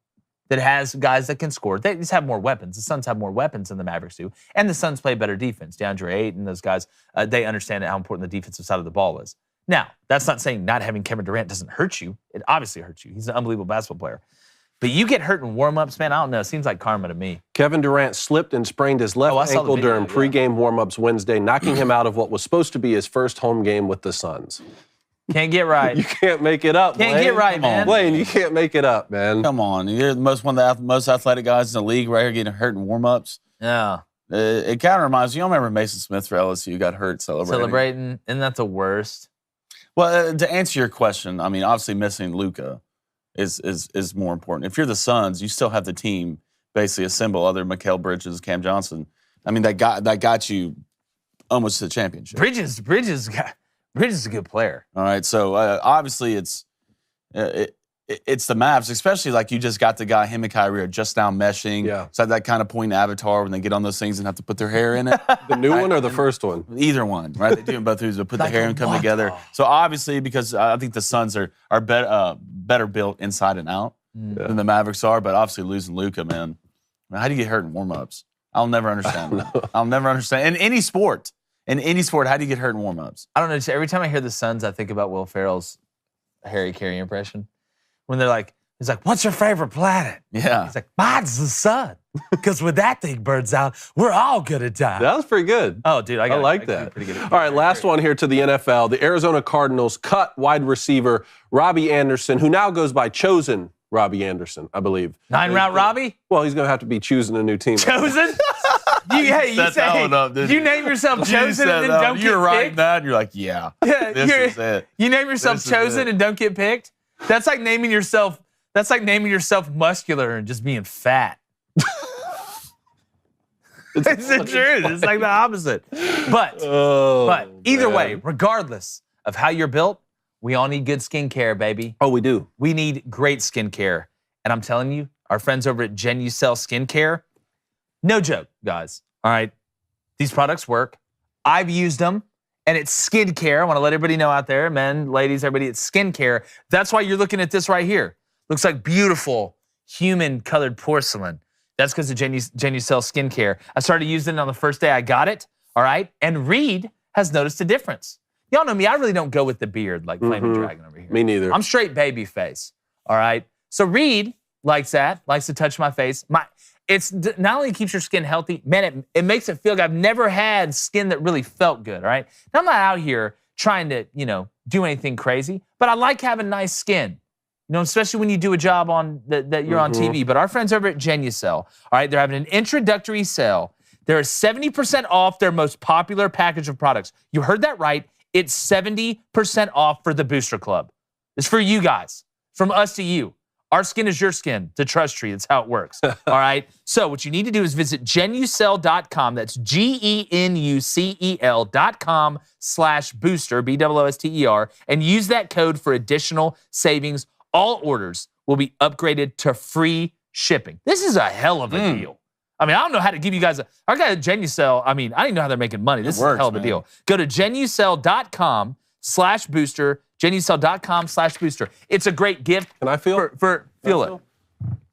that has guys that can score. They just have more weapons. The Suns have more weapons than the Mavericks do. And the Suns play better defense. DeAndre Ayton and those guys, they understand how important the defensive side of the ball is. Now, that's not saying not having Kevin Durant doesn't hurt you. It obviously hurts you. He's an unbelievable basketball player. But you get hurt in warm-ups, man, I don't know. It seems like karma to me. Kevin Durant slipped and sprained his left ankle during pregame warm-ups Wednesday, knocking him out of what was supposed to be his first home game with the Suns. Can't get right. You can't make it up, Can't get right, man. Blaine, you can't make it up, man. Come on. You're one of the most athletic guys in the league right here getting hurt in warm-ups. Yeah. It kind of reminds me, you remember Mason Smith for LSU got hurt celebrating. Isn't that the worst? Well, to answer your question, I mean, obviously missing Luka is more important. If you're the Suns, you still have the team basically assemble other Mikal Bridges, Cam Johnson. I mean, that got you almost to the championship. Bridges is a good player. All right, so obviously it's the Mavs, especially like you just got the guy, him and Kyrie are just now meshing. Yeah. It's like that kind of point in Avatar when they get on those things and have to put their hair in it. The new one or the first one? Either one, right? They do them both ways, but put Like the hair and come together. So obviously, because I think the Suns are better built inside and out than the Mavericks are, but obviously losing Luka, man. How do you get hurt in warm-ups? I'll never understand that. I'll never understand. In any sport, how do you get hurt in warm-ups? I don't know. Every time I hear the Suns, I think about Will Ferrell's Harry Carey impression. When they're like, he's like, what's your favorite planet? Yeah. He's like, mine's the sun. Because when that thing burns out, we're all going to die. That was pretty good. Oh, dude, I like that. All right, last one here to the NFL. The Arizona Cardinals cut wide receiver Robbie Anderson, who now goes by Chosen Robbie Anderson, I believe. 9-route Robbie? Well, he's going to have to be choosing a new team. Chosen? You name yourself Chosen and then don't get picked? You're writing that, and you're like, yeah, this is it. You name yourself Chosen and don't get picked? That's like naming yourself Muscular and just being fat. It's the truth. It's like the opposite. But either way, regardless of how you're built, we all need good skincare, baby. Oh, we do. We need great skincare. And I'm telling you, our friends over at Genucel Skincare, no joke, guys. All right. These products work. I've used them. And it's skincare. I want to let everybody know out there, men, ladies, everybody, it's skincare. That's why you're looking at this right here. Looks like beautiful human-colored porcelain. That's because of Genucel Skincare. I started using it on the first day I got it, all right? And Reed has noticed a difference. Y'all know me. I really don't go with the beard like Flaming Dragon over here. Me neither. I'm straight baby face, all right? So Reed likes that, likes to touch my face. it's not only keeps your skin healthy, man, it makes it feel good. I've never had skin that really felt good, all right? Now, I'm not out here trying to, do anything crazy, but I like having nice skin. Especially when you do a job on that you're on TV. But our friends over at Genucel, all right, they're having an introductory sale. They're 70% off their most popular package of products. You heard that right. It's 70% off for the Booster Club. It's for you guys, from us to you. Our skin is your skin. It's a trust tree. That's how it works. All right. So what you need to do is visit Genucel.com. That's GENUCEL.com/booster, BOOSTER, and use that code for additional savings. All orders will be upgraded to free shipping. This is a hell of a deal. I mean, I don't know how to give you guys I got a Genucel. I mean, I don't even know how they're making money. This is a hell of a deal. Go to Genucel.com/booster, Genucel.com/booster. It's a great gift. Can I feel? Feel it.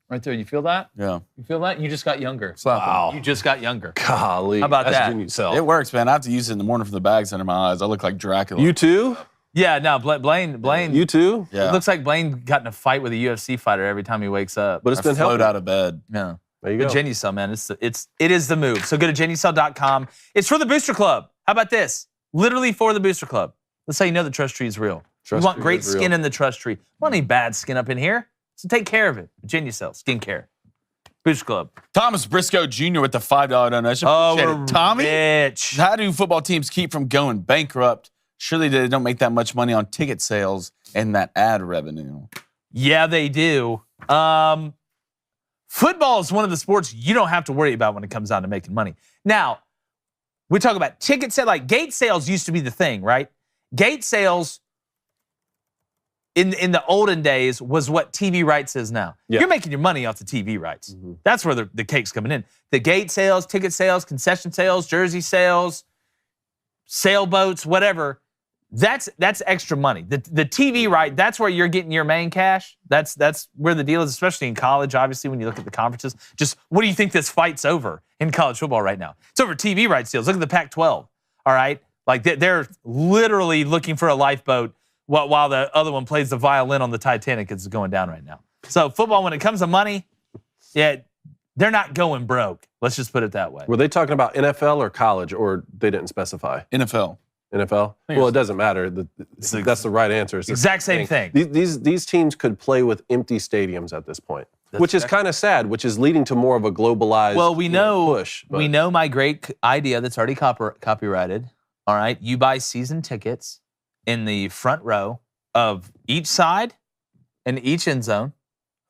Right there. You feel that? Yeah. You feel that? You just got younger. Wow. You just got younger. Golly. How about that's that? Genucel. It works, man. I have to use it in the morning for the bags under my eyes. I look like Dracula. You too? Yeah, no, Blaine. You too? Yeah. It looks like Blaine got in a fight with a UFC fighter every time he wakes up. But it's been float helping. out of bed. Yeah. There you go. The Genucel, man, it is the move. So go to Genucel.com. It's for the Booster Club. How about this? Literally for the Booster Club. That's how you know the trust tree is real. We want great skin in the trust tree. We want any bad skin up in here. So take care of it. Genucel, skincare. Booster Club. Thomas Briscoe Jr. with the $5 donation. Oh, Appreciate we're it. Tommy, rich. how do football teams keep from going bankrupt? Surely they don't make that much money on ticket sales and that ad revenue. Yeah, they do. Football is one of the sports you don't have to worry about when it comes down to making money. Now, we talk about ticket sales. Like gate sales used to be the thing, right? Gate sales in the olden days was what TV rights is now. Yeah. You're making your money off the TV rights. That's where the cake's coming in. The gate sales, ticket sales, concession sales, jersey sales, sailboats, whatever. That's extra money. The TV right, that's where you're getting your main cash. That's where the deal is, especially in college, obviously, when you look at the conferences. Just what do you think this fight's over in college football right now? It's over TV rights deals. Look at the Pac-12, all right? Like they're literally looking for a lifeboat while the other one plays the violin on the Titanic. It's going down right now. So football, when it comes to money, yeah, they're not going broke. Let's just put it that way. Were they talking about NFL or college, or they didn't specify? NFL. NFL? Well, it doesn't matter. That's the right answer. It's the exact same thing. These teams could play with empty stadiums at this point, which is kind of sad, which is leading to more of a globalized push. We know my great idea that's already copyrighted. All right, you buy season tickets in the front row of each side and each end zone.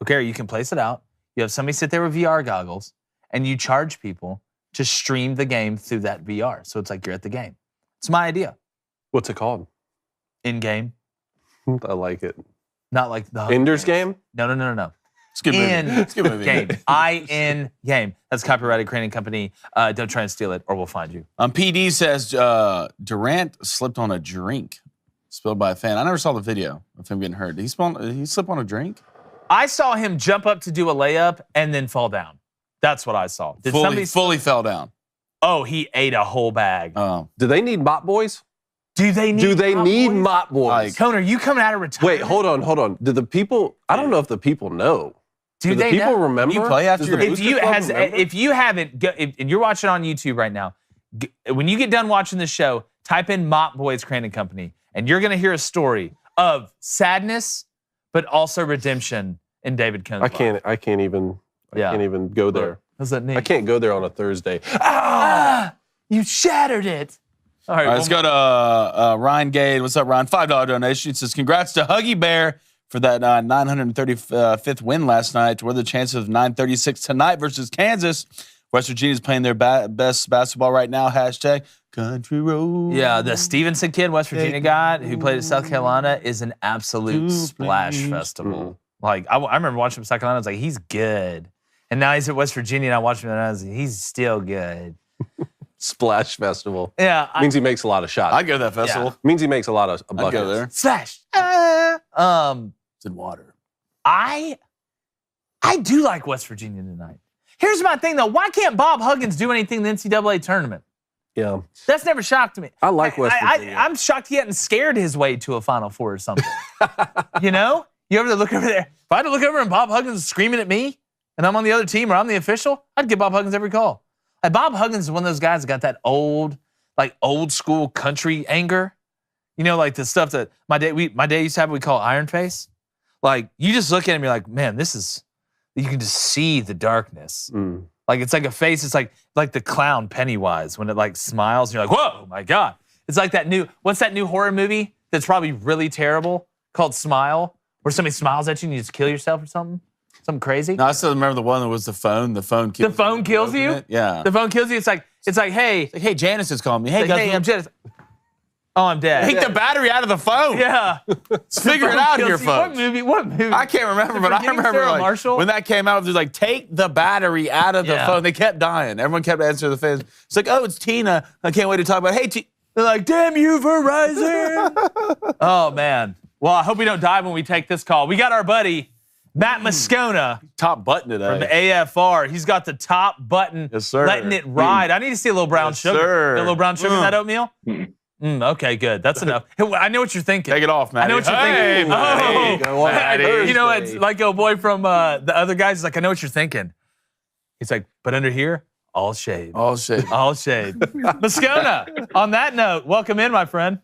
Okay, or you can place it out. You have somebody sit there with VR goggles, and you charge people to stream the game through that VR. So it's like you're at the game. It's my idea. What's it called? In-game. I like it. Not like the Ender's Game? No. It's a good movie. It's a good movie. Game. I-N-Game. That's copyrighted creating company. Don't try and steal it or we'll find you. PD says Durant slipped on a drink spilled by a fan. I never saw the video of him getting hurt. Did he slip on a drink? I saw him jump up to do a layup and then fall down. That's what I saw. Did fully fell down. Oh, he ate a whole bag. Oh. Do they need mop boys? Do they need mop boys? Connor, you coming out of retirement? Wait, hold on. Do the people, I don't know if the people know. Do the people remember? You play after If you haven't, and you're watching on YouTube right now, when you get done watching this show, type in Mop Boys Crane and Company, and you're going to hear a story of sadness, but also redemption in David Cohn's life. I can't even go there. What's that name? I can't go there on a Thursday. You shattered it. All right, let's go to Ryan Gade. What's up, Ryan? $5 donation. It says, congrats to Huggy Bear for that 935th win last night. What are the chances of 936 tonight versus Kansas? West Virginia's playing their best basketball right now. Hashtag Country Road. Yeah, the Stevenson kid, West Virginia guy who played at South Carolina, is an absolute splash festival. Like, I remember watching him at South Carolina. I was like, he's good. And now he's at West Virginia, and I watched him, and I was like, he's still good. Splash Festival. Yeah. Means he makes a lot of shots. I'd go to that festival. Yeah. Means he makes a lot of buckets. I'd go there. Slash. It's in water. I do like West Virginia tonight. Here's my thing, though. Why can't Bob Huggins do anything in the NCAA tournament? Yeah. That's never shocked me. I like West Virginia. I'm shocked he hadn't scared his way to a Final Four or something. You know? You ever look over there? If I had to look over and Bob Huggins is screaming at me, and I'm on the other team or I'm the official, I'd give Bob Huggins every call. Like Bob Huggins is one of those guys that got that old school country anger. You know, like the stuff that my dad used to have what we call iron face. Like you just look at him, you're like, man, you can just see the darkness. Like it's like a face, it's like the clown Pennywise when it like smiles, and you're like, whoa, my God. It's like what's that new horror movie that's probably really terrible called Smile, where somebody smiles at you and you just kill yourself or something? Something crazy? No, I still remember the one that was the phone. The phone kills you. The phone kills you? Yeah. The phone kills you. It's like, hey. It's like, hey, Janice is calling me. Hey, guys. Hey, I'm Janice. Oh, I'm dead. Take the battery out of the phone. Yeah. Figure it out here, folks. What movie? I can't remember, but I remember like, when that came out, it was like, take the battery out of the phone. They kept dying. Everyone kept answering the phone. It's like, oh, it's Tina. I can't wait to talk about, hey, they're like, damn you, Verizon. Oh, man. Well, I hope we don't die when we take this call. We got our buddy, Matt Moscona. Top button today. From the AFR. He's got the top button. Yes, sir. Letting it ride. I need to see a little brown sugar. Sir. A little brown sugar in that oatmeal? Okay, good. That's enough. I know what you're thinking. Take it off, man. I know what you're thinking. Matty. Oh, Matty. You know what? Like a boy from the other guys is like, I know what you're thinking. He's like, but under here, all shade. All shade. All shade. Moscona, on that note, welcome in, my friend.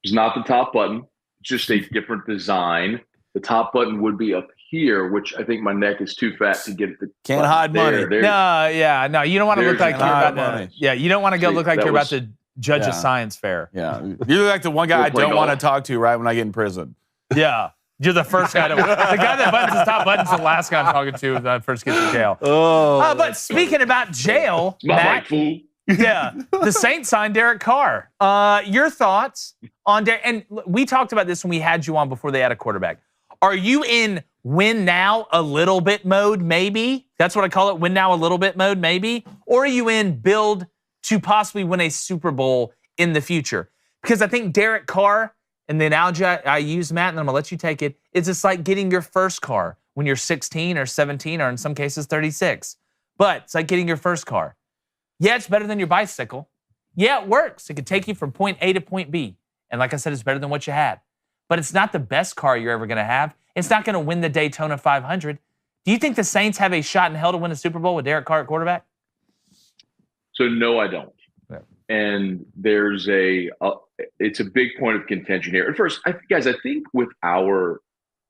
It's not the top button, just a different design. The top button would be up here, which I think my neck is too fat to get the Can't hide money. No, you don't want to look like you're about to. Yeah, you don't want to go look like you're about to judge a science fair. Yeah, you look like the one guy I don't want to talk to right when I get in prison. Yeah, you're the first guy. The guy that buttons his top button's the last guy I'm talking to when I first get to jail. But speaking about jail, Matt, yeah, the Saints signed Derek Carr. Your thoughts on Derek? And we talked about this when we had you on before they had a quarterback. Are you in win now a little bit mode, maybe? That's what I call it, win now a little bit mode, maybe? Or are you in build to possibly win a Super Bowl in the future? Because I think Derek Carr, and the analogy I use, Matt, and I'm going to let you take it, is it's like getting your first car when you're 16 or 17 or in some cases 36. But it's like getting your first car. Yeah, it's better than your bicycle. Yeah, it works. It could take you from point A to point B. And like I said, it's better than what you had. But it's not the best car you're ever going to have. It's not going to win the Daytona 500. Do you think the Saints have a shot in hell to win a Super Bowl with Derek Carr at quarterback? So no, I don't. Yeah. And there's it's a big point of contention here. At first, I think with our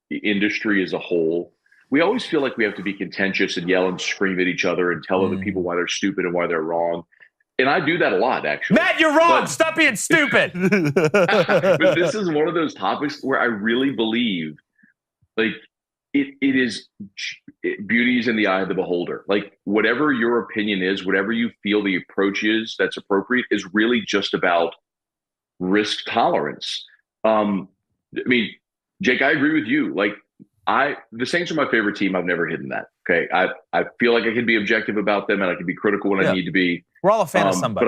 industry as a whole, we always feel like we have to be contentious and yell and scream at each other and tell other people why they're stupid and why they're wrong. And I do that a lot, actually. Matt, you're wrong. Stop being stupid. But this is one of those topics where I really believe, like, beauty is in the eye of the beholder. Like, whatever your opinion is, whatever you feel the approach is that's appropriate, is really just about risk tolerance. I mean, Jake, I agree with you. Like, the Saints are my favorite team. I've never hidden that. Okay, I feel like I can be objective about them and I can be critical when I need to be. We're all a fan of somebody,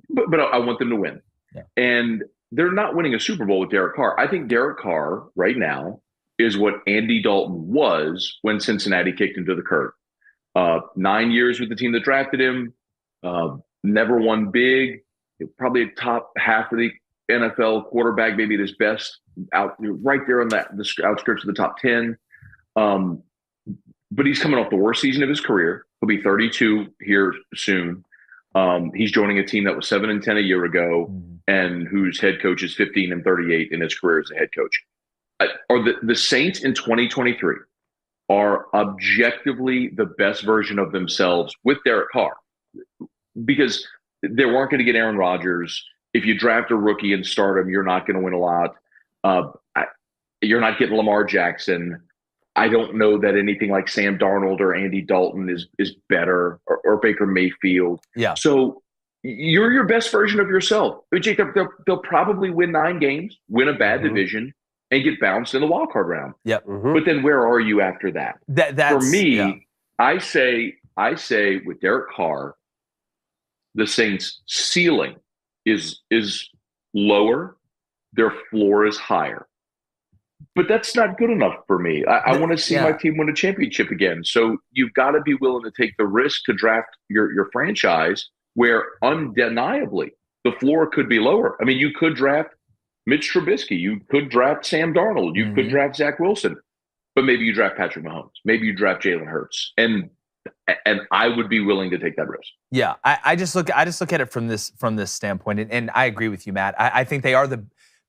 but I want them to win. Yeah. And they're not winning a Super Bowl with Derek Carr. I think Derek Carr right now is what Andy Dalton was when Cincinnati kicked him to the curb. 9 years with the team that drafted him, never won big, probably a top half of the NFL quarterback, maybe at his best, out right there on the outskirts of the top 10. But he's coming off the worst season of his career. He'll be 32 here soon. He's joining a team that was 7-10 a year ago, and whose head coach is 15-38 in his career as a head coach. Are the Saints in 2023 are objectively the best version of themselves with Derek Carr, because they weren't going to get Aaron Rodgers. If you draft a rookie and start him, you're not going to win a lot. You're not getting Lamar Jackson. I don't know that anything like Sam Darnold or Andy Dalton is better, or Baker Mayfield. Yeah. So you're your best version of yourself. Jake, they'll probably win 9 games, win a bad division, and get bounced in the wild card round. Yep. But then where are you after that? That's, for me, I say with Derek Carr, the Saints' ceiling is lower, their floor is higher. But that's not good enough for me. I want to see my team win a championship again. So you've got to be willing to take the risk to draft your franchise where undeniably the floor could be lower. I mean, you could draft Mitch Trubisky. You could draft Sam Darnold. You could draft Zach Wilson. but maybe you draft Patrick Mahomes. Maybe you draft Jalen Hurts. And I would be willing to take that risk. Yeah, I just look at it from this standpoint, and I agree with you, Matt. I think they are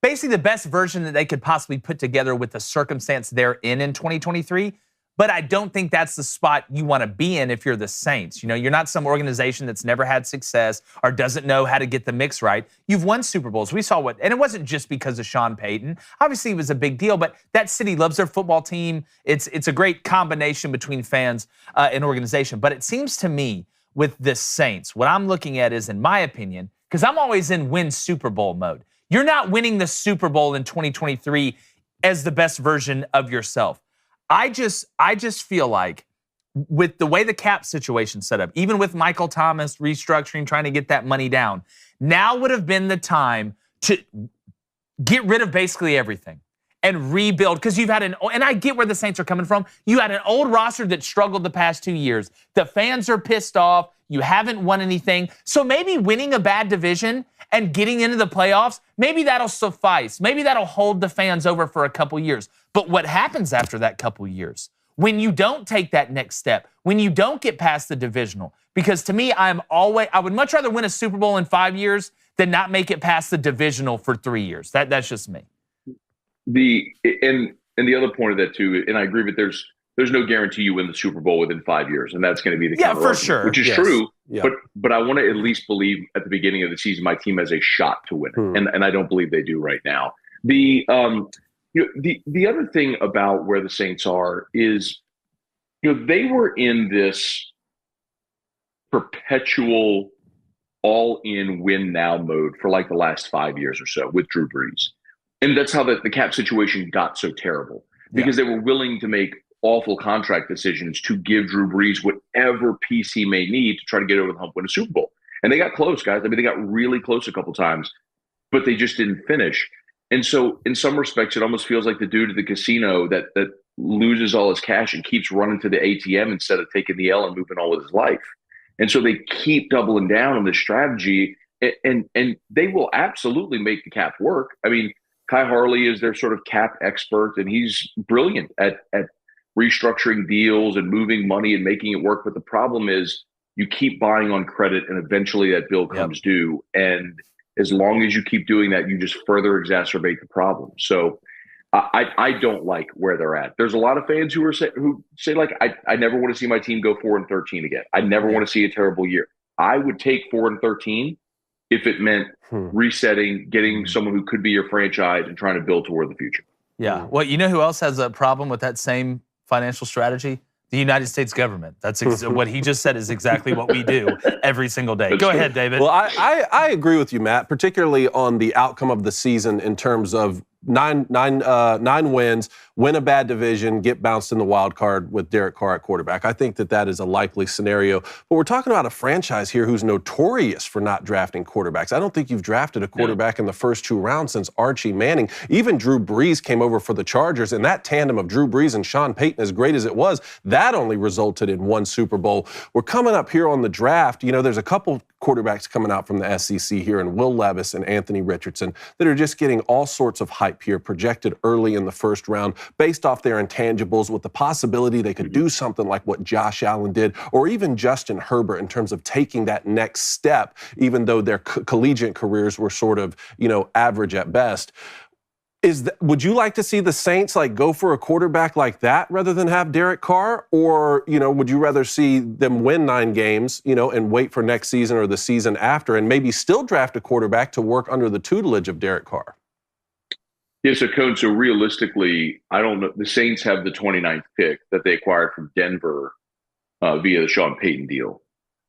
basically the best version that they could possibly put together with the circumstance they're in 2023. But I don't think that's the spot you want to be in if you're the Saints. You know, you're not some organization that's never had success or doesn't know how to get the mix right. You've won Super Bowls. We saw and it wasn't just because of Sean Payton. Obviously, it was a big deal, but that city loves their football team. It's a great combination between fans and organization. But it seems to me with the Saints, what I'm looking at is, in my opinion, because I'm always in win Super Bowl mode. You're not winning the Super Bowl in 2023 as the best version of yourself. I just feel like with the way the cap situation set up, even with Michael Thomas restructuring, trying to get that money down, now would have been the time to get rid of basically everything and rebuild. Because you've had and I get where the Saints are coming from. You had an old roster that struggled the past 2 years. The fans are pissed off. You haven't won anything. So maybe winning a bad division and getting into the playoffs, maybe that'll suffice. Maybe that'll hold the fans over for a couple years. But what happens after that couple years? When you don't take that next step, when you don't get past the divisional? Because to me, I would much rather win a Super Bowl in 5 years than not make it past the divisional for 3 years. That's just me. And the other point of that too, and I agree, but there's no guarantee you win the Super Bowl within 5 years, and that's going to be the for sure, which is true. Yeah. But I want to at least believe at the beginning of the season my team has a shot to win it, and I don't believe they do right now. The other thing about where the Saints are is, they were in this perpetual all-in win now mode for like the last 5 years or so with Drew Brees, and that's how the cap situation got so terrible, because they were willing to make awful contract decisions to give Drew Brees whatever piece he may need to try to get over the hump, win a Super Bowl. And they got close, guys. I mean, they got really close a couple times, but they just didn't finish. And so in some respects, it almost feels like the dude at the casino that loses all his cash and keeps running to the ATM instead of taking the L and moving on with his life. And so they keep doubling down on this strategy, and they will absolutely make the cap work. I mean, Kai Harley is their sort of cap expert, and he's brilliant at restructuring deals and moving money and making it work. But the problem is you keep buying on credit, and eventually that bill comes due. And as long as you keep doing that, you just further exacerbate the problem. So I don't like where they're at. There's a lot of fans who say like, I never want to see my team go 4-13 again. I never want to see a terrible year. I would take 4-13 if it meant resetting, getting someone who could be your franchise and trying to build toward the future. Yeah. Well, you know who else has a problem with that same financial strategy? The United States government. That's what he just said is exactly what we do every single day. Go ahead, David. Well, I agree with you, Matt, particularly on the outcome of the season in terms of nine wins, win a bad division, get bounced in the wild card with Derek Carr at quarterback. I think that is a likely scenario. But we're talking about a franchise here who's notorious for not drafting quarterbacks. I don't think you've drafted a quarterback in the first 2 rounds since Archie Manning. Even Drew Brees came over for the Chargers, and that tandem of Drew Brees and Sean Payton, as great as it was, that only resulted in 1 Super Bowl. We're coming up here on the draft. There's a couple quarterbacks coming out from the SEC here, and Will Levis and Anthony Richardson, that are just getting all sorts of hype here, projected early in the first round based off their intangibles, with the possibility they could do something like what Josh Allen did, or even Justin Herbert, in terms of taking that next step, even though their collegiate careers were sort of, average at best. Would you like to see the Saints go for a quarterback like that rather than have Derek Carr? Or, would you rather see them win 9 games, and wait for next season or the season after and maybe still draft a quarterback to work under the tutelage of Derek Carr? Yeah, so Cone, so realistically, I don't know. The Saints have the 29th pick that they acquired from Denver via the Sean Payton deal.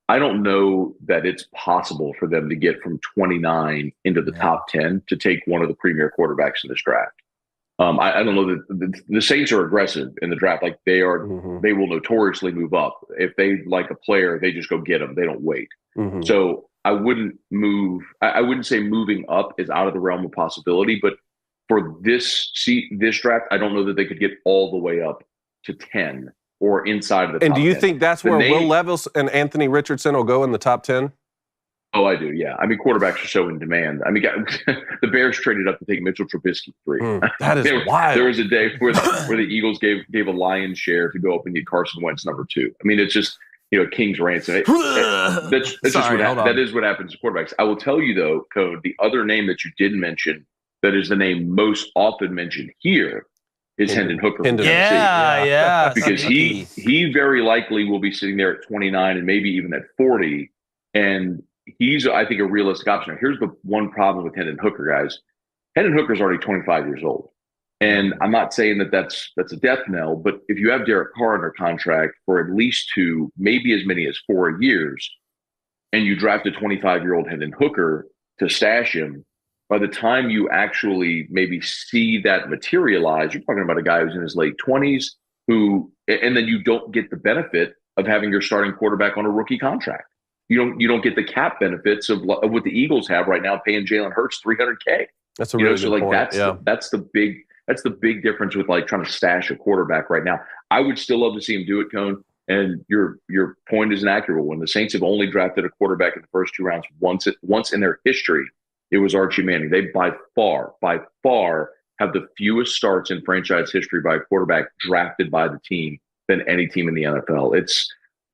I don't know that it's possible for them to get from 29 into the top 10 to take one of the premier quarterbacks in this draft. I don't know that the Saints are aggressive in the draft. Like they are, they will notoriously move up. If they like a player, they just go get them. They don't wait. So I wouldn't say moving up is out of the realm of possibility, but for this draft, I don't know that they could get all the way up to 10 or inside of the top 10. And do you think that's where Will Levis and Anthony Richardson will go in the top 10? Oh, I do. Yeah. I mean, quarterbacks are so in demand. I mean, the Bears traded up to take Mitchell Trubisky 3. That is wild. There was a day where the Eagles gave a lion's share to go up and get Carson Wentz number 2. I mean, it's just, King's ransom. That is what happens to quarterbacks. I will tell you though, Code, the other name that you didn't mention that is the name most often mentioned here is Hendon Hooker. Yeah. Because he very likely will be sitting there at 29 and maybe even at 40. And he's, I think, a realistic option. Now, here's the one problem with Hendon Hooker, guys. Hendon Hooker's already 25 years old. And I'm not saying that that's a death knell, but if you have Derek Carr under contract for at least 2, maybe as many as 4 years, and you draft a 25-year-old Hendon Hooker to stash him, by the time you actually maybe see that materialize, you're talking about a guy who's in his late 20s and then you don't get the benefit of having your starting quarterback on a rookie contract. You don't get the cap benefits of what the Eagles have right now, paying Jalen Hurts $300K. That's a really good point. That's the big difference with like trying to stash a quarterback right now. I would still love to see him do it, Cone. And your point is an accurate one. The Saints have only drafted a quarterback in the first 2 rounds once in their history. It was Archie Manning. They by far have the fewest starts in franchise history by a quarterback drafted by the team than any team in the NFL.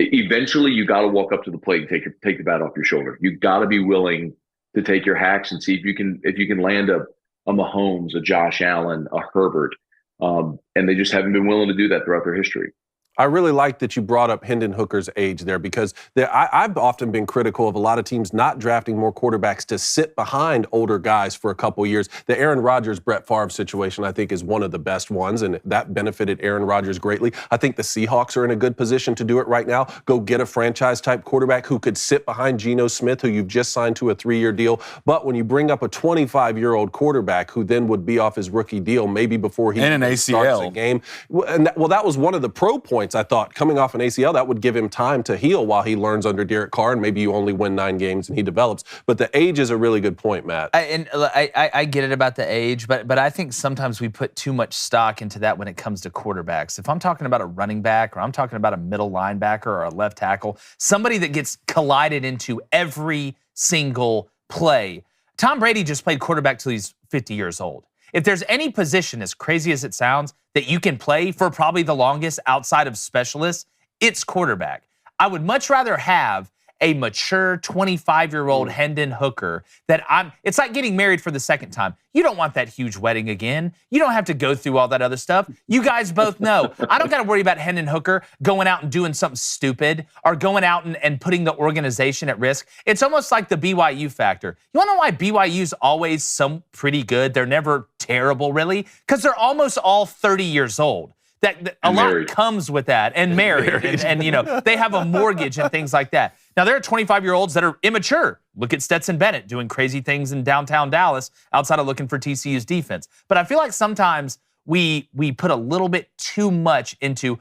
Eventually you got to walk up to the plate and take the bat off your shoulder. You got to be willing to take your hacks and see if you can land a Mahomes, a Josh Allen, a Herbert. And they just haven't been willing to do that throughout their history. I really like that you brought up Hendon Hooker's age there because I've often been critical of a lot of teams not drafting more quarterbacks to sit behind older guys for a couple years. The Aaron Rodgers, Brett Favre situation, I think, is one of the best ones, and that benefited Aaron Rodgers greatly. I think the Seahawks are in a good position to do it right now. Go get a franchise-type quarterback who could sit behind Geno Smith, who you've just signed to a 3-year deal. But when you bring up a 25-year-old quarterback who then would be off his rookie deal maybe before he starts a game. Well, that was one of the pro points. I thought coming off an ACL, that would give him time to heal while he learns under Derek Carr, and maybe you only win 9 games and he develops. But the age is a really good point, Matt. I get it about the age, but I think sometimes we put too much stock into that when it comes to quarterbacks. If I'm talking about a running back or I'm talking about a middle linebacker or a left tackle, somebody that gets collided into every single play. Tom Brady just played quarterback till he's 50 years old. If there's any position, as crazy as it sounds, that you can play for probably the longest outside of specialists, it's quarterback. I would much rather have a mature 25-year-old Hendon Hooker it's like getting married for the second time. You don't want that huge wedding again. You don't have to go through all that other stuff. You guys both know. I don't got to worry about Hendon Hooker going out and doing something stupid or going out and putting the organization at risk. It's almost like the BYU factor. You want to know why BYU's always so pretty good? They're never terrible, really, because they're almost all 30 years old. That a lot comes with that, and married. And they have a mortgage and things like that. Now, there are 25-year-olds that are immature. Look at Stetson Bennett doing crazy things in downtown Dallas outside of looking for TCU's defense. But I feel like sometimes we put a little bit too much into,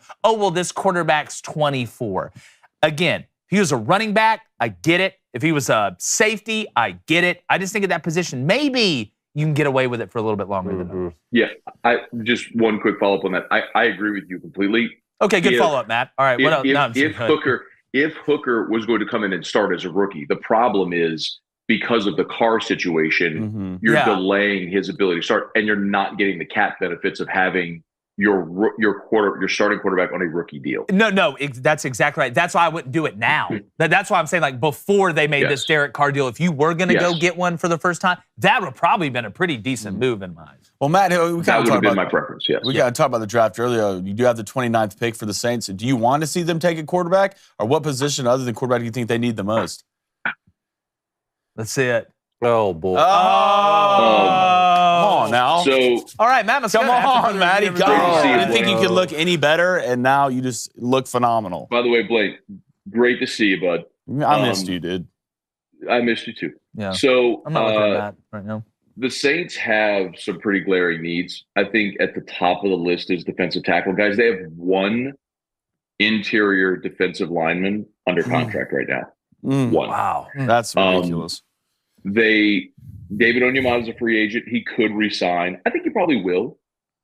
this quarterback's 24. Again, if he was a running back, I get it. If he was a safety, I get it. I just think at that position, maybe you can get away with it for a little bit longer than others. Yeah, just one quick follow-up on that. I agree with you completely. Okay, good follow-up, Matt. All right, what else? If Hooker was going to come in and start as a rookie, the problem is because of the Carr situation, you're delaying his ability to start, and you're not getting the cap benefits of having your starting quarterback on a rookie deal. No, that's exactly right. That's why I wouldn't do it now. That's why I'm saying, like, before they made this Derek Carr deal, if you were going to go get one for the first time, that would probably been a pretty decent move in mind. Well, Matt, that would have been my preference, yes. We got to talk about the draft earlier. You do have the 29th pick for the Saints. Do you want to see them take a quarterback? Or what position other than quarterback do you think they need the most? Let's see it. Oh, boy. Come on now. All right, Matt Muscona. Come on, Matty. I didn't think you could look any better, and now you just look phenomenal. By the way, Blake, great to see you, bud. I missed you, dude. I missed you, too. Yeah. So I'm not looking at that right now. The Saints have some pretty glaring needs. I think at the top of the list is defensive tackle. Guys, they have one interior defensive lineman under contract right now. One. Wow. That's ridiculous. David Onyemata is a free agent. He could resign. I think he probably will.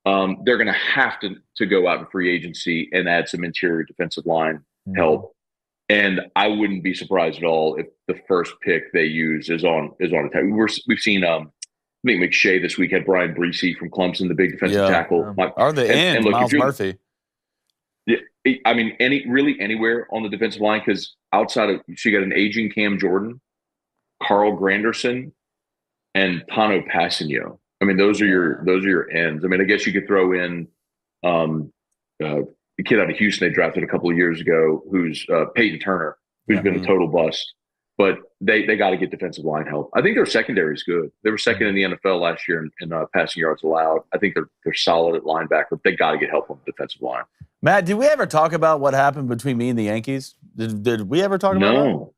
They're going to have to go out in free agency and add some interior defensive line help. And I wouldn't be surprised at all if the first pick they use is on attack. We've seen I think McShay this week had Brian Breesy from Clemson, the big defensive tackle. Or the end, and look, Miles Murphy. Yeah, I mean, anywhere on the defensive line, because outside of, so you got an aging Cam Jordan, Carl Granderson, and Tano Passanio. I mean, those are your ends. I mean, I guess you could throw in the kid out of Houston they drafted a couple of years ago, who's Peyton Turner, who's been a total bust. But they got to get defensive line help. I think their secondary is good. They were second in the NFL last year in passing yards allowed. I think they're solid at linebacker. They got to get help on the defensive line. Matt, did we ever talk about what happened between me and the Yankees? Did we ever talk about that?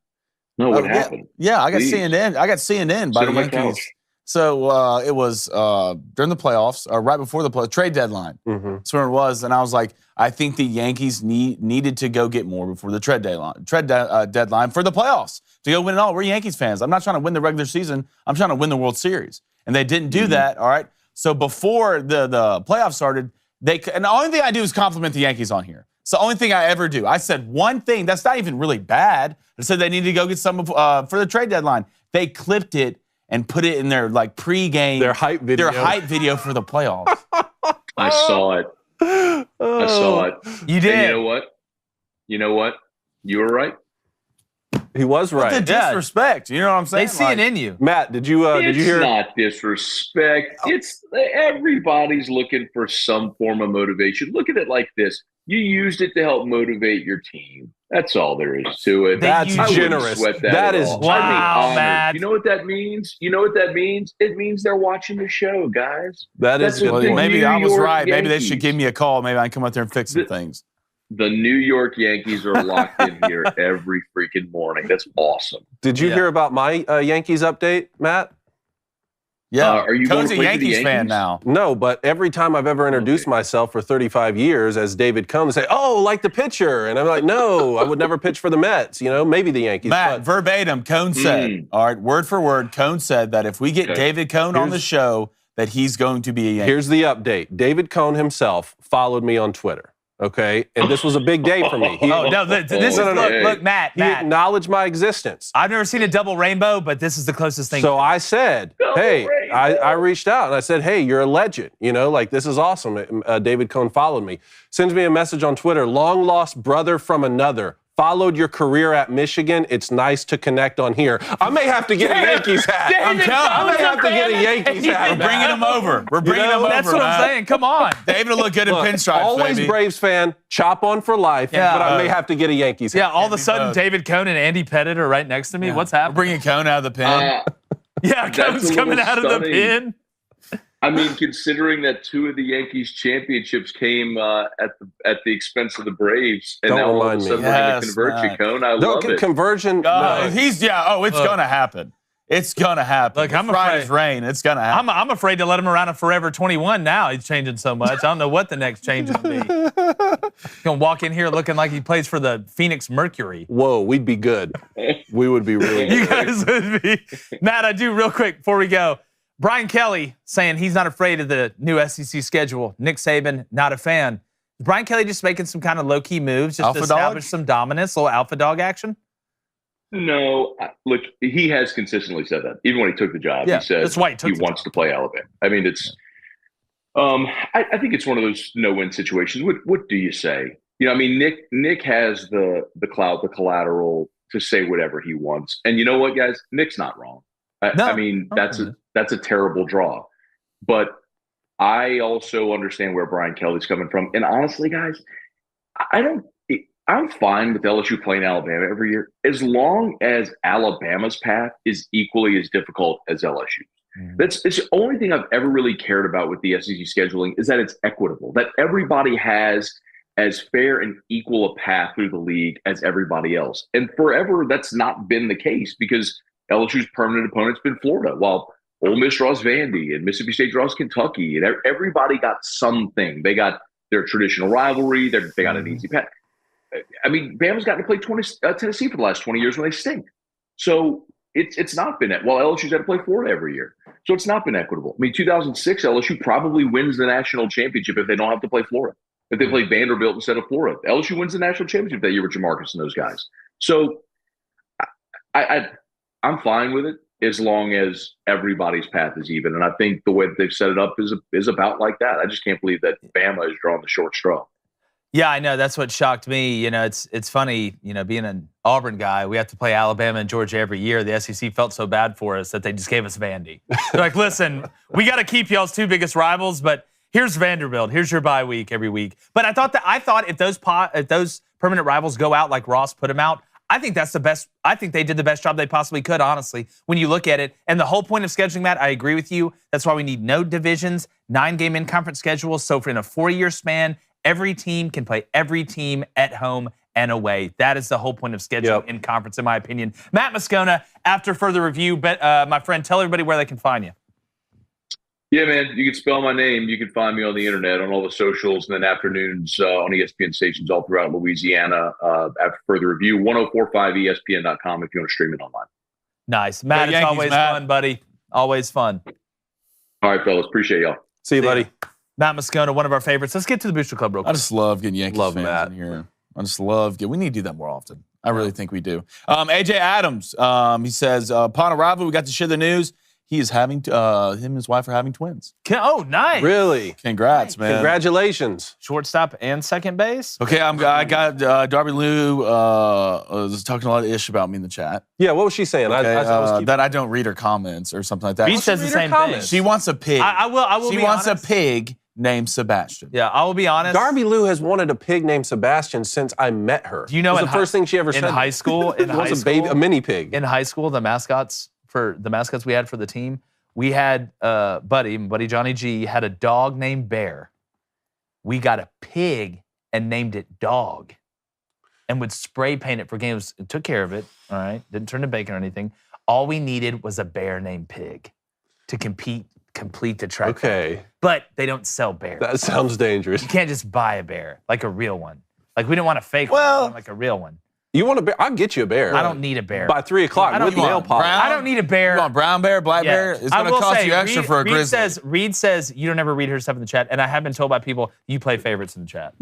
No, what happened? Yeah, I got CNN. I got CNN by the Yankees. So it was during the playoffs, right before the trade deadline. Mm-hmm. That's when it was, and I was like, I think the Yankees needed to go get more before the trade deadline for the playoffs to go win it all. We're Yankees fans. I'm not trying to win the regular season. I'm trying to win the World Series, and they didn't do that. All right. So before the playoffs started, and the only thing I do is compliment the Yankees on here. It's the only thing I ever do. I said one thing that's not even really bad. I said they needed to go get some for the trade deadline. They clipped it and put it in their pregame, their hype video for the playoffs. I saw it. I saw it. You did. And you know what? You were right. He was right. The disrespect. You know what I'm saying? They see it in you. Matt, did you hear? It's not disrespect. It's everybody's looking for some form of motivation. Look at it like this. You used it to help motivate your team. That's all there is to it. That's generous. That is wow, Matt. You know what that means? It means they're watching the show, guys. That's well, maybe I was right. Maybe they should give me a call. Maybe I can come out there and fix some things. The New York Yankees are locked in here every freaking morning. That's awesome. Did you hear about my Yankees update, Matt? Yeah. Are you Cone's a Yankees fan now? No, but every time I've ever introduced myself for 35 years as David Cone, they say, "Oh, like the pitcher," and I'm like, "No, I would never pitch for the Mets. Maybe the Yankees." Matt, verbatim, Cone said, all right, word for word, Cone said that if we get David Cone on the show, that he's going to be a Yankee. Here's the update. David Cone himself followed me on Twitter. Okay, and this was a big day for me. Look, Matt. He acknowledged my existence. I've never seen a double rainbow, but this is the closest thing. So I said, "Hey," I reached out and I said, "Hey, you're a legend. This is awesome." David Cone followed me. Sends me a message on Twitter. Long lost brother from another. Followed your career at Michigan. It's nice to connect on here. I may have to get a Yankees hat. I may have to get a Yankees hat. We're bringing him over. We're bringing him over. That's what I'm saying. Come on. David will look good in pinstripes, always baby. Braves fan. Chop on for life. But I may have to get a Yankees hat. Yeah, all of a sudden, David Cone and Andy Pettit are right next to me. What's happening? We're bringing Cone out of the pen. Cone's coming out of the pen. I mean, considering that two of the Yankees championships came at the expense of the Braves, and now all of a sudden we're going to convert you, Cone. I love it. Conversion. It's going to happen. It's going to happen. Look, I'm Friday's afraid. Rain. It's going to happen. I'm afraid to let him around a Forever 21 now. He's changing so much. I don't know what the next change will be. He's going to walk in here looking like he plays for the Phoenix Mercury. Whoa, we'd be good. We would be really good. You guys would be. Matt, I do real quick before we go. Brian Kelly saying he's not afraid of the new SEC schedule. Nick Saban, not a fan. Is Brian Kelly just making some kind of low-key moves just to establish some dominance, a little alpha dog action? No. Look, he has consistently said that. Even when he took the job, he said he wants to play Alabama. I mean, it's I think it's one of those no-win situations. What do you say? I mean, Nick has the clout, the collateral to say whatever he wants. And you know what, guys? Nick's not wrong. I mean, that's a terrible draw. But I also understand where Brian Kelly's coming from. And honestly, guys, I'm fine with LSU playing Alabama every year as long as Alabama's path is equally as difficult as LSU's. It's the only thing I've ever really cared about with the SEC scheduling is that it's equitable, that everybody has as fair and equal a path through the league as everybody else. And forever, that's not been the case because LSU's permanent opponent's been Florida, while Ole Miss draws Vandy and Mississippi State draws Kentucky, and everybody got something. They got their traditional rivalry. They got an easy path. I mean, Bama's gotten to play Tennessee for the last 20 years when they stink. So it's not been – well, LSU's had to play Florida every year. So it's not been equitable. I mean, 2006, LSU probably wins the national championship if they don't have to play Florida. if they played Vanderbilt instead of Florida. LSU wins the national championship that year with Jamarcus and those guys. So I'm fine with it as long as everybody's path is even. And I think the way that they've set it up is about like that. I just can't believe that Bama is drawing the short straw. Yeah, I know. That's what shocked me. You know, it's funny, you know, being an Auburn guy, we have to play Alabama and Georgia every year. The SEC felt so bad for us that they just gave us Vandy. They're like, listen, we got to keep y'all's two biggest rivals, but here's Vanderbilt. Here's your bye week every week. But I thought if those permanent rivals go out like Ross put them out, I think that's the best. I think they did the best job they possibly could, honestly, when you look at it. And the whole point of scheduling that, I agree with you. That's why we need no divisions, 9-game in-conference schedules. So for in a 4-year span, every team can play every team at home and away. That is the whole point of scheduling in conference, in my opinion. Matt Moscona, after further review, my friend, tell everybody where they can find you. Yeah, man, you can spell my name. You can find me on the internet, on all the socials, and then afternoons on ESPN stations all throughout Louisiana. After further review, 1045ESPN.com if you want to stream it online. Nice. Matt, it's always fun, buddy. Always fun. All right, fellas. Appreciate y'all. See you, buddy. Matt Moscona, one of our favorites. Let's get to the Booster Club real quick. I just love getting Yankees fans Matt. in here. I just love we need to do that more often. I really think we do. AJ Adams, he says, upon arrival, we got to share the news. He is having, him and his wife are having twins. Oh, nice. Really? Congrats, man. Congratulations. Shortstop and second base? Okay, I got Darby Lou was talking a lot of ish about me in the chat. Yeah, what was she saying? Okay, that I don't read her comments or something like that. Reed says the same thing. She wants a pig. I will She be wants honest. a pig named Sebastian. Yeah, I will be honest. Darby Lou has wanted a pig named Sebastian since I met her. Do you know it was the first thing she ever said? In high school, a mini pig. In high school, the mascots we had for the team, we had buddy Johnny G had a dog named Bear. We got a pig and named it Dog, and would spray paint it for games. And took care of it. All right, didn't turn to bacon or anything. All we needed was a bear named Pig to complete the trifecta. Okay, but they don't sell bears. That sounds dangerous. You can't just buy a bear like a real one. Like we didn't want a fake one, like a real one. You want a bear? I'll get you a bear. I don't need a bear. By 3 o'clock with nail polish. I don't need a bear. You want brown bear, black bear? It's going to cost you extra for a grizzly. Reed says you don't ever read her stuff in the chat, and I have been told by people you play favorites in the chat.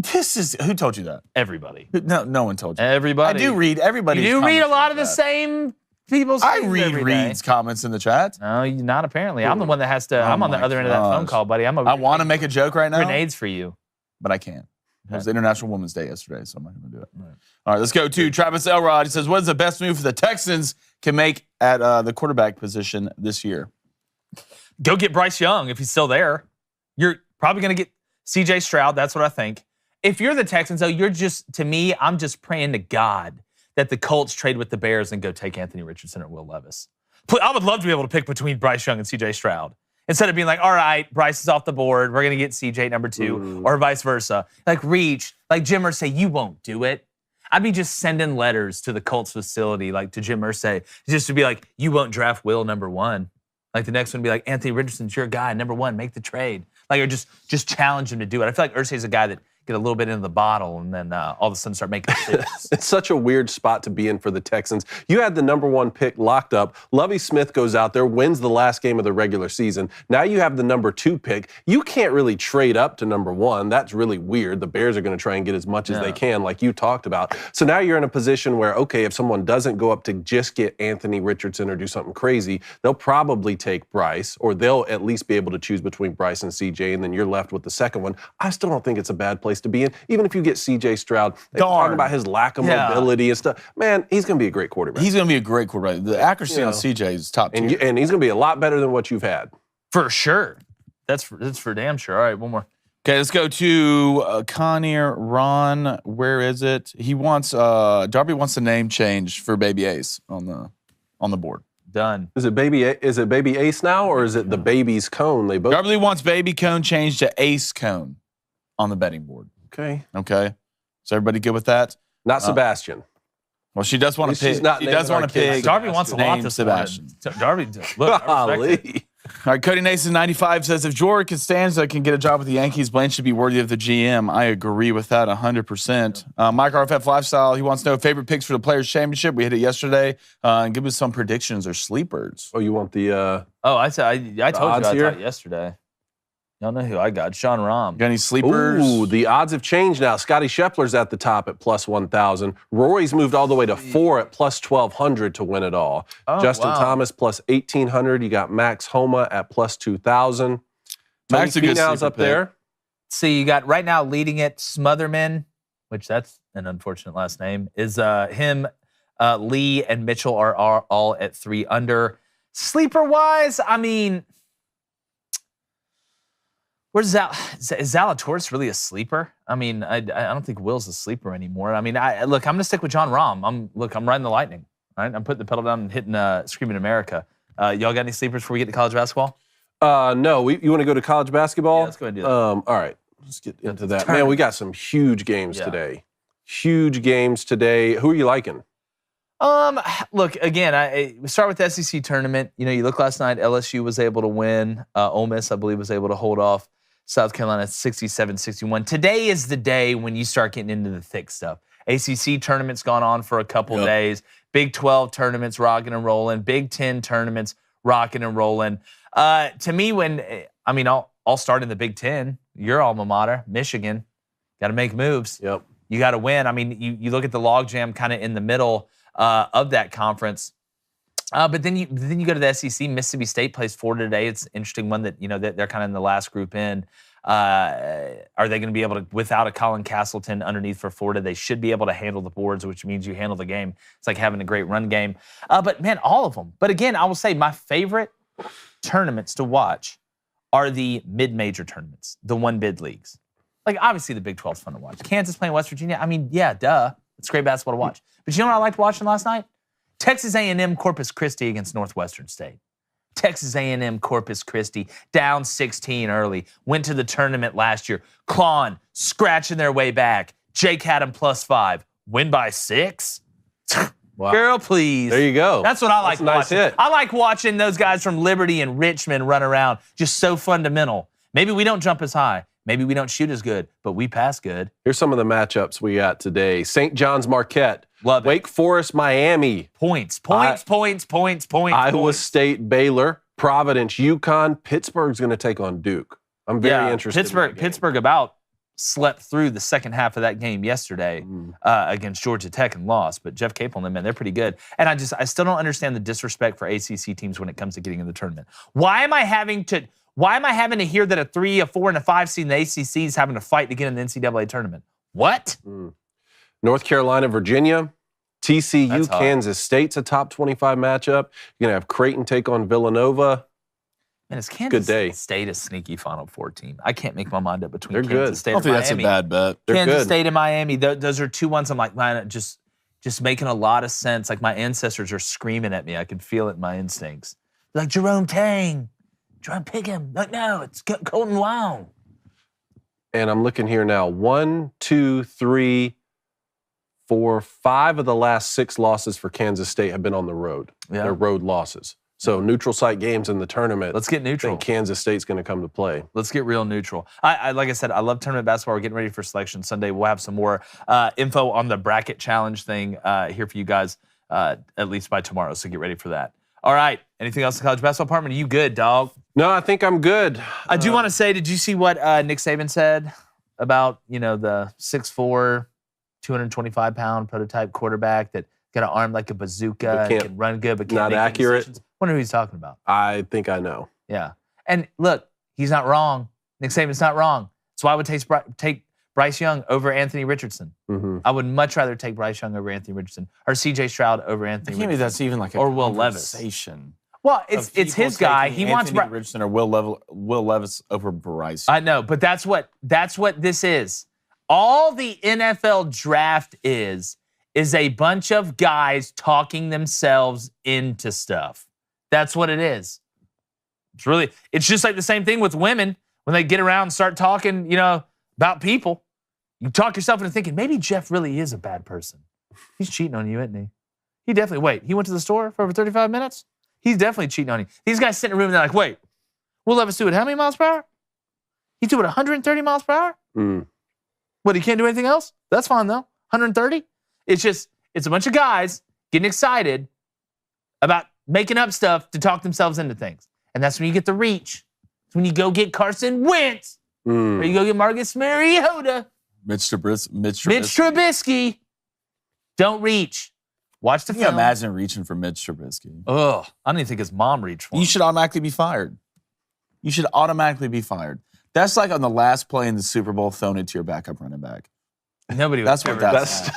Who told you that? Everybody. No one told you. Everybody. I do read everybody's You do read a lot of the same people's I read Reed's comments in the chat. No, you're not apparently. I'm the one that has to, I'm on the other end of that phone call, buddy. I want to make a joke right now. Grenades for you. But I can't. It was International Women's Day yesterday, so I'm not going to do it. All right, let's go to Travis Elrod. He says, what is the best move for the Texans can make at the quarterback position this year? Go get Bryce Young if he's still there. You're probably going to get C.J. Stroud. That's what I think. If you're the Texans, though, to me, I'm just praying to God that the Colts trade with the Bears and go take Anthony Richardson or Will Levis. I would love to be able to pick between Bryce Young and C.J. Stroud. Instead of being like, all right, Bryce is off the board, we're going to get CJ number 2, or vice versa. Like reach, like Jim Irsay, you won't do it. I'd be just sending letters to the Colts facility, like to Jim Irsay, just to be like, you won't draft Will number 1. Like the next one would be like, Anthony Richardson's your guy, number 1, make the trade. Like, or just challenge him to do it. I feel like Irsay's a guy that get a little bit into the bottle and then all of a sudden start making decisions. It's such a weird spot to be in for the Texans. You had the number 1 pick locked up. Lovie Smith goes out there, wins the last game of the regular season. Now you have the number 2 pick. You can't really trade up to number 1. That's really weird. The Bears are going to try and get as much as they can, like you talked about. So now you're in a position where, okay, if someone doesn't go up to just get Anthony Richardson or do something crazy, they'll probably take Bryce, or they'll at least be able to choose between Bryce and CJ, and then you're left with the second one. I still don't think it's a bad place to be in. Even if you get C.J. Stroud, talking about his lack of mobility and stuff, man, he's going to be a great quarterback. He's going to be a great quarterback. The accuracy on C.J. is top tier. And he's going to be a lot better than what you've had. For sure. That's for damn sure. All right, one more. Okay, let's go to Connier Ron. Where is it? He wants Darby wants the name change for Baby Ace on the board. Done. Is it Baby Ace now, or is it the Baby's Cone? They both. Darby wants Baby Cone changed to Ace Cone on the betting board. Okay. Is everybody good with that? Not Sebastian. Well, she does want to pick. She does want to pick. Darby wants a lot to Sebastian. Darby, look, I respect it. All right, Cody Nason 95 says if Jorge Costanza can get a job with the Yankees, Blaine should be worthy of the GM. I agree with that 100%. Mike RFF Lifestyle, he wants to know favorite picks for the Players Championship. We hit it yesterday. And give us some predictions or sleepers. Oh, you want the? I told you I thought yesterday. Y'all know who I got. Sean Rahm. Got any sleepers? Ooh, the odds have changed now. Scotty Scheffler's at the top at plus 1,000. Rory's moved all the way to 4 at plus 1,200 to win it all. Justin Thomas plus 1,800. You got Max Homa at plus 2,000. Max a good Finau's sleeper up there. See, you got right now leading it Smotherman, which that's an unfortunate last name, is him, Lee, and Mitchell are all at 3 under. Sleeper-wise, I mean, where's is Zalatoris really a sleeper? I mean, I don't think Will's a sleeper anymore. I mean, look, I'm going to stick with John Rahm. I'm riding the Lightning. Right? I'm putting the pedal down and hitting Screaming America. Y'all got any sleepers before we get to college basketball? No. You want to go to college basketball? Yeah, let's go ahead and do that. All right. Let's get into that. Man, we got some huge games today. Huge games today. Who are you liking? Look, again, we start with the SEC tournament. You know, you look last night, LSU was able to win. Ole Miss, I believe, was able to hold off South Carolina 67-61. Today is the day when you start getting into the thick stuff. ACC tournament's gone on for a couple days. Big 12 tournaments rocking and rolling. Big 10 tournaments rocking and rolling. To me, I'll start in the Big 10. Your alma mater, Michigan. Got to make moves. Yep. You got to win. I mean, you look at the logjam kind of in the middle of that conference. But then you go to the SEC. Mississippi State plays Florida today. It's an interesting one that, they're kind of in the last group in. Are they going to be able to, without a Colin Castleton underneath for Florida, they should be able to handle the boards, which means you handle the game. It's like having a great run game. But, man, all of them. But, again, I will say my favorite tournaments to watch are the mid-major tournaments, the one-bid leagues. Like, obviously, the Big 12 is fun to watch. Kansas playing West Virginia, I mean, yeah, duh. It's great basketball to watch. But you know what I liked watching last night? Texas A&M Corpus Christi against Northwestern State. Texas A&M Corpus Christi down 16 early. Went to the tournament last year. clawing, scratching their way back. Jake had him +5. Win by 6? Wow. Girl, please. There you go. That's what I like watching. Nice hit. I like watching those guys from Liberty and Richmond run around. Just so fundamental. Maybe we don't jump as high. Maybe we don't shoot as good, but we pass good. Here's some of the matchups we got today. St. John's Marquette. Love it. Wake Forest, Miami. Points. Iowa State, Baylor. Providence, UConn. Pittsburgh's going to take on Duke. I'm very interested. Pittsburgh about slept through the second half of that game yesterday against Georgia Tech and lost. But Jeff Capel and them, man, they're pretty good. And I still don't understand the disrespect for ACC teams when it comes to getting in the tournament. Why am I having to hear that a 3, a 4, and a 5 seed in the ACC is having to fight to get in the NCAA tournament? What? North Carolina, Virginia. TCU, Kansas State's a top 25 matchup. You're going to have Creighton take on Villanova. And it's Kansas State a sneaky Final Four team. I can't make my mind up between Kansas State and Miami. I don't think that's a bad bet. Kansas State and Miami, those are two ones I'm like, man, just making a lot of sense. Like my ancestors are screaming at me. I can feel it in my instincts. Like Jerome Tang, try and pick him. Like, no, it's Colton Wow. And I'm looking here now. 1, 2, 3, 4, 5 of the last 6 losses for Kansas State have been on the road. Yeah. They're road losses. So neutral site games in the tournament. Let's get neutral. I think Kansas State's going to come to play. Let's get real neutral. I like I said, I love tournament basketball. We're getting ready for selection Sunday. We'll have some more info on the bracket challenge thing here for you guys at least by tomorrow. So get ready for that. All right. Anything else in college basketball department? Are you good, dog? No, I think I'm good. I do want to say, did you see what Nick Saban said about the 6'4", 225-pound prototype quarterback that got an arm like a bazooka and can run good but can't make accurate? Decisions? I wonder who he's talking about. I think I know. Yeah. And look, he's not wrong. Nick Saban's not wrong. That's why I would take Bryce Young over Anthony Richardson. Mm-hmm. I would much rather take Bryce Young over Anthony Richardson or C.J. Stroud over Anthony Richardson. I can't believe that's even like a Will conversation. Well, it's his guy. He wants Anthony Richardson or Will Levis over Bryce. I know, but that's what this is. All the NFL draft is a bunch of guys talking themselves into stuff. That's what it is. It's just like the same thing with women when they get around and start talking, about people. You talk yourself into thinking, maybe Jeff really is a bad person. He's cheating on you, isn't he? He went to the store for over 35 minutes? He's definitely cheating on you. These guys sit in a room and they're like, wait, Will Levis do it how many miles per hour? He do it 130 miles per hour? What, he can't do anything else? That's fine, though. 130? It's a bunch of guys getting excited about making up stuff to talk themselves into things. And that's when you get the reach. when you go get Carson Wentz, or you go get Marcus Mariota, Mitch Trubisky. Don't reach. Watch the Can you film. imagine reaching for Mitch Trubisky? Ugh, I don't even think his mom reached for him. You should automatically be fired. You should automatically be fired. That's like on the last play in the Super Bowl, thrown into your backup running back. Nobody would That's what ever that's.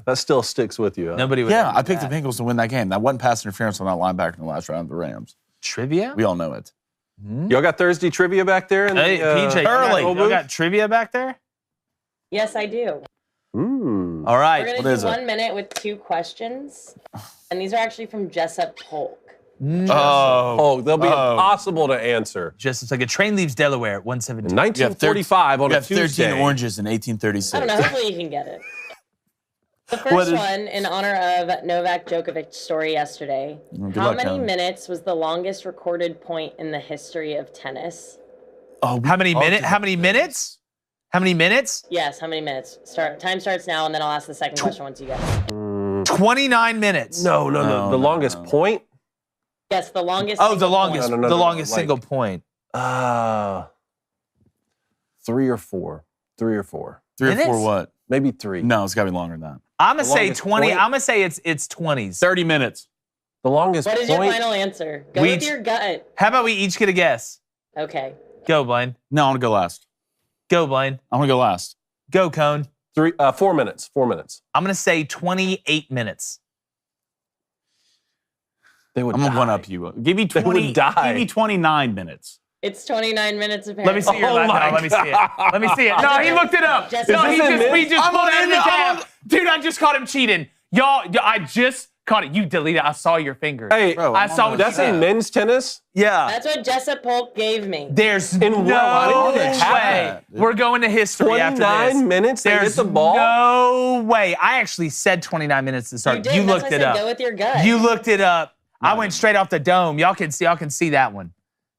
That still sticks with you. Huh? Nobody would Yeah, ever I do picked that. the Bengals to win that game. That wasn't pass interference on that linebacker in the last round of the Rams. Trivia? We all know it. Y'all got Thursday trivia back there? Hey, PJ, you got trivia back there? Yes, I do. All right. We're going to do 1 minute with 2 questions. And these are actually from Jessup Polk. Oh, they'll be impossible to answer. Just it's like a train leaves Delaware at 1:17. In 1945 on a You have 13 Tuesday. oranges in 1836. I don't know. Hopefully you can get it. The first one, in honor of Novak Djokovic's story yesterday. How many minutes was the longest recorded point in the history of tennis? Oh, How many minutes? How many minutes? How many minutes? Yes, how many minutes? Time starts now, and then I'll ask the second question once you get it. 29 minutes. No. The longest point? Yes, the longest. Oh, the single longest. point. No, the longest like- single point. 3 or 4. 3 or 4. 3 or 4 Minutes? what? Maybe 3. No, it's got to be longer than that. I'm gonna say longest 20. point? I'm gonna say it's 20s. 30 minutes. The longest What is your point? final answer? Go We with each- your gut. How about we each get a guess? Okay. Go, Blaine. No, I want to go last. Go, Blaine. I want to go last. Go, Cone. 4 minutes. 4 minutes. I'm gonna say 28 minutes. They would I'm going to die. one up you. Give me They 20. would die. Give me 29 minutes. It's 29 minutes Let apparently. me see your Oh last. my No, let me see it. Let me see it. No, he looked it up. Is No, this he in just we this? just I'm pulled on it out of the it. I'm tab. Dude, I just caught him cheating. Y'all, I just caught it. You deleted it. I saw your finger. Hey, Bro, I I'm saw on what the- that's you in did. men's tennis? Yeah. That's what Jessup Polk gave me. There's In no what? When did it way. happen? We're going to history after 29 this. minutes they There's hit the ball? no way. I actually said 29 minutes to start. You did. You That's looked why I it said up. Go with your gut. You looked it up. I went straight off the dome. Y'all can see that one.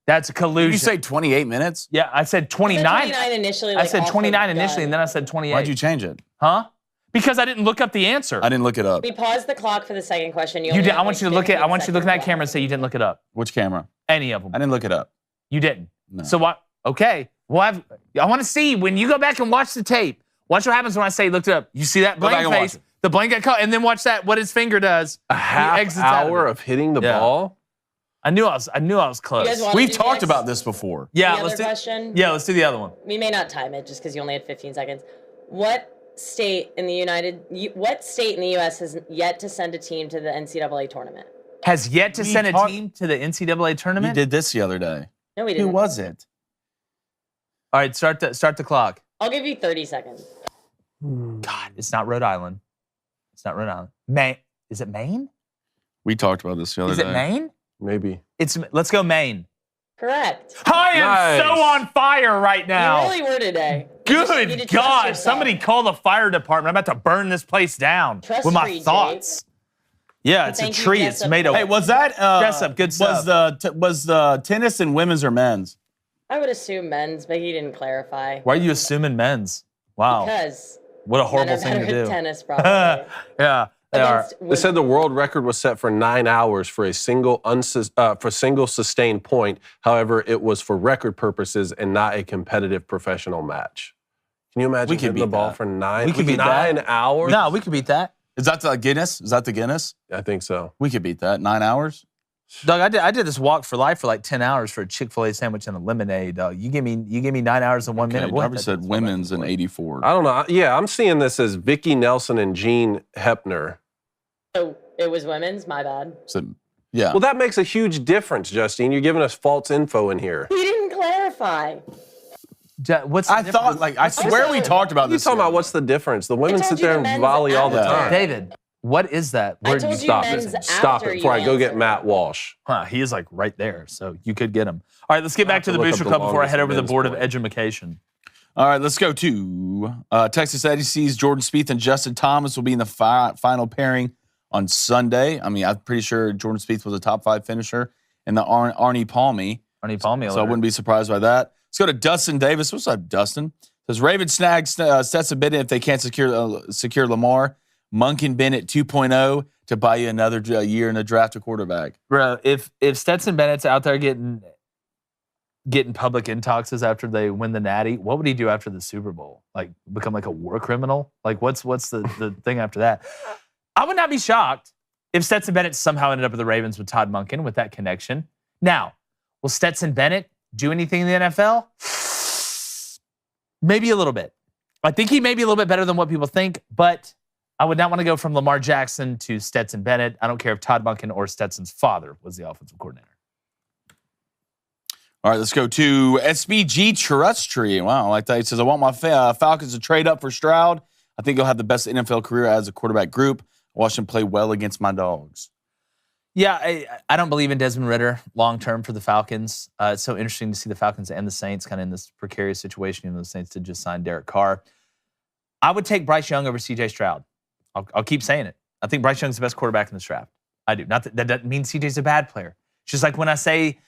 That's a collusion. Did you say 28 minutes? Yeah, I said 29. I said 29 initially. I Like, said off 29 the initially, gut. and then I said 28. Why'd you change it? Huh? Because I didn't look up the answer. I didn't look it up. We paused the clock for the second question. You only did. have, I want like, you to look at. I 15 want you to look at that seconds camera and left. say you didn't look it up. Which camera? Any of them. I didn't look it up. You didn't. No. So what? Okay. Well, I want to see when you go back and watch the tape. Watch what happens when I say looked it up. You see that Go back blank and watch face. it. The blank got caught, and then watch that. What his finger does. A half exits out of hour it. of hitting the Yeah. ball? I knew I was close. You guys want We've to do talked next? about this before. Yeah, The let's other do. question? Yeah, let's do the other one. We may not time it just because you only had 15 seconds. What state in the U.S. has yet to send a team to the NCAA tournament? Has yet to We send a talk- team to the NCAA You tournament. did this the other day. No, we Who didn't. was it? All right, start the clock. I'll give you 30 seconds. God, it's not Rhode Island. It's not Rhode Island. Maine. Is it Maine? We talked about this the other Is day. it Maine? Maybe. Let's go Maine. Correct. I am Nice. so on fire right now. You really were today. You need to Good trust God! yourself. Somebody call the fire department. I'm about to burn this place down Trust with my free, thoughts. Yeah, it's a Thank you, tree. It's Jessup. made of. Hey, was that Jessup, good stuff. Was the tennis in women's or men's? I would assume men's, but he didn't clarify. Why are you assuming men's? Wow, Because what a men horrible are thing better to at do. tennis, probably. Yeah, they are. Against They said the world record was set for 9 hours for a single sustained point. However, it was for record purposes and not a competitive professional match. Can you imagine We could hitting the beat ball that. for 9? We could beat that. 9 hours? No, we could beat that. Is that the Guinness? Is that the Guinness? I think so. We could beat that. 9 hours? Doug, I did this walk for life for like 10 hours for a Chick-fil-A sandwich and a lemonade. Dog, you give me 9 hours and 1 minute. We'll hit Darby that said thing. women's in 84. I don't know. Yeah, I'm seeing this as Vicky Nelson and Jean Hepner. So it was women's, my bad. Said, yeah. Well, that makes a huge difference, Justine. You're giving us false info in here. He didn't clarify. What's the I difference? thought, like, I swear we talked about You this. talking about what's the difference? The women told sit you there the and men's volley all the after. time. David, what is that? I Where told did you Stop men's it. Stop after it before you I go get answered. Matt Walsh. Huh, he is like right there, so you could get him. All right, let's get back to the look Booster up the Club before I longest head over to the men's Board of point. Education. All right, let's go to Texas A&T's Jordan Spieth and Justin Thomas will be in the final pairing on Sunday. I mean, I'm pretty sure Jordan Spieth was a top 5 finisher in the Arnie Palmy. Arnie Palmy. So I wouldn't be surprised by that. Let's go to Dustin Davis. What's up, Dustin? Says Ravens snag Stetson Bennett if they can't secure Lamar. Munkin Bennett 2.0 to buy you another year in the draft a quarterback. Bro, if Stetson Bennett's out there getting getting public intoxes after they win the Natty. What would he do after the Super Bowl? Like become like a war criminal? Like what's the thing after that? I would not be shocked if Stetson Bennett somehow ended up with the Ravens with Todd Monken with that connection. Now, will Stetson Bennett do anything in the NFL? Maybe a little bit. I think he may be a little bit better than what people think, but I would not want to go from Lamar Jackson to Stetson Bennett. I don't care if Todd Monken or Stetson's father was the offensive coordinator. All right, let's go to SBG Trust Tree. Wow, I like that. He says, I want my Falcons to trade up for Stroud. I think he'll have the best NFL career as a quarterback group. Watch him play well against my dogs. Yeah, I don't believe in Desmond Ridder long-term for the Falcons. It's so interesting to see the Falcons and the Saints kind of in this precarious situation. The Saints did just sign Derek Carr. I would take Bryce Young over C.J. Stroud. I'll keep saying it. I think Bryce Young's the best quarterback in this draft. I do. Not that doesn't mean C.J.'s a bad player. It's just like when I say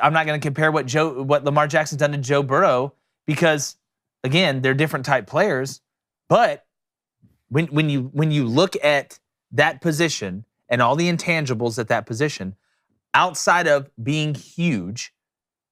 I'm not going to compare what Lamar Jackson's done to Joe Burrow because, again, they're different type players. But when you look at that position and all the intangibles at that position, outside of being huge,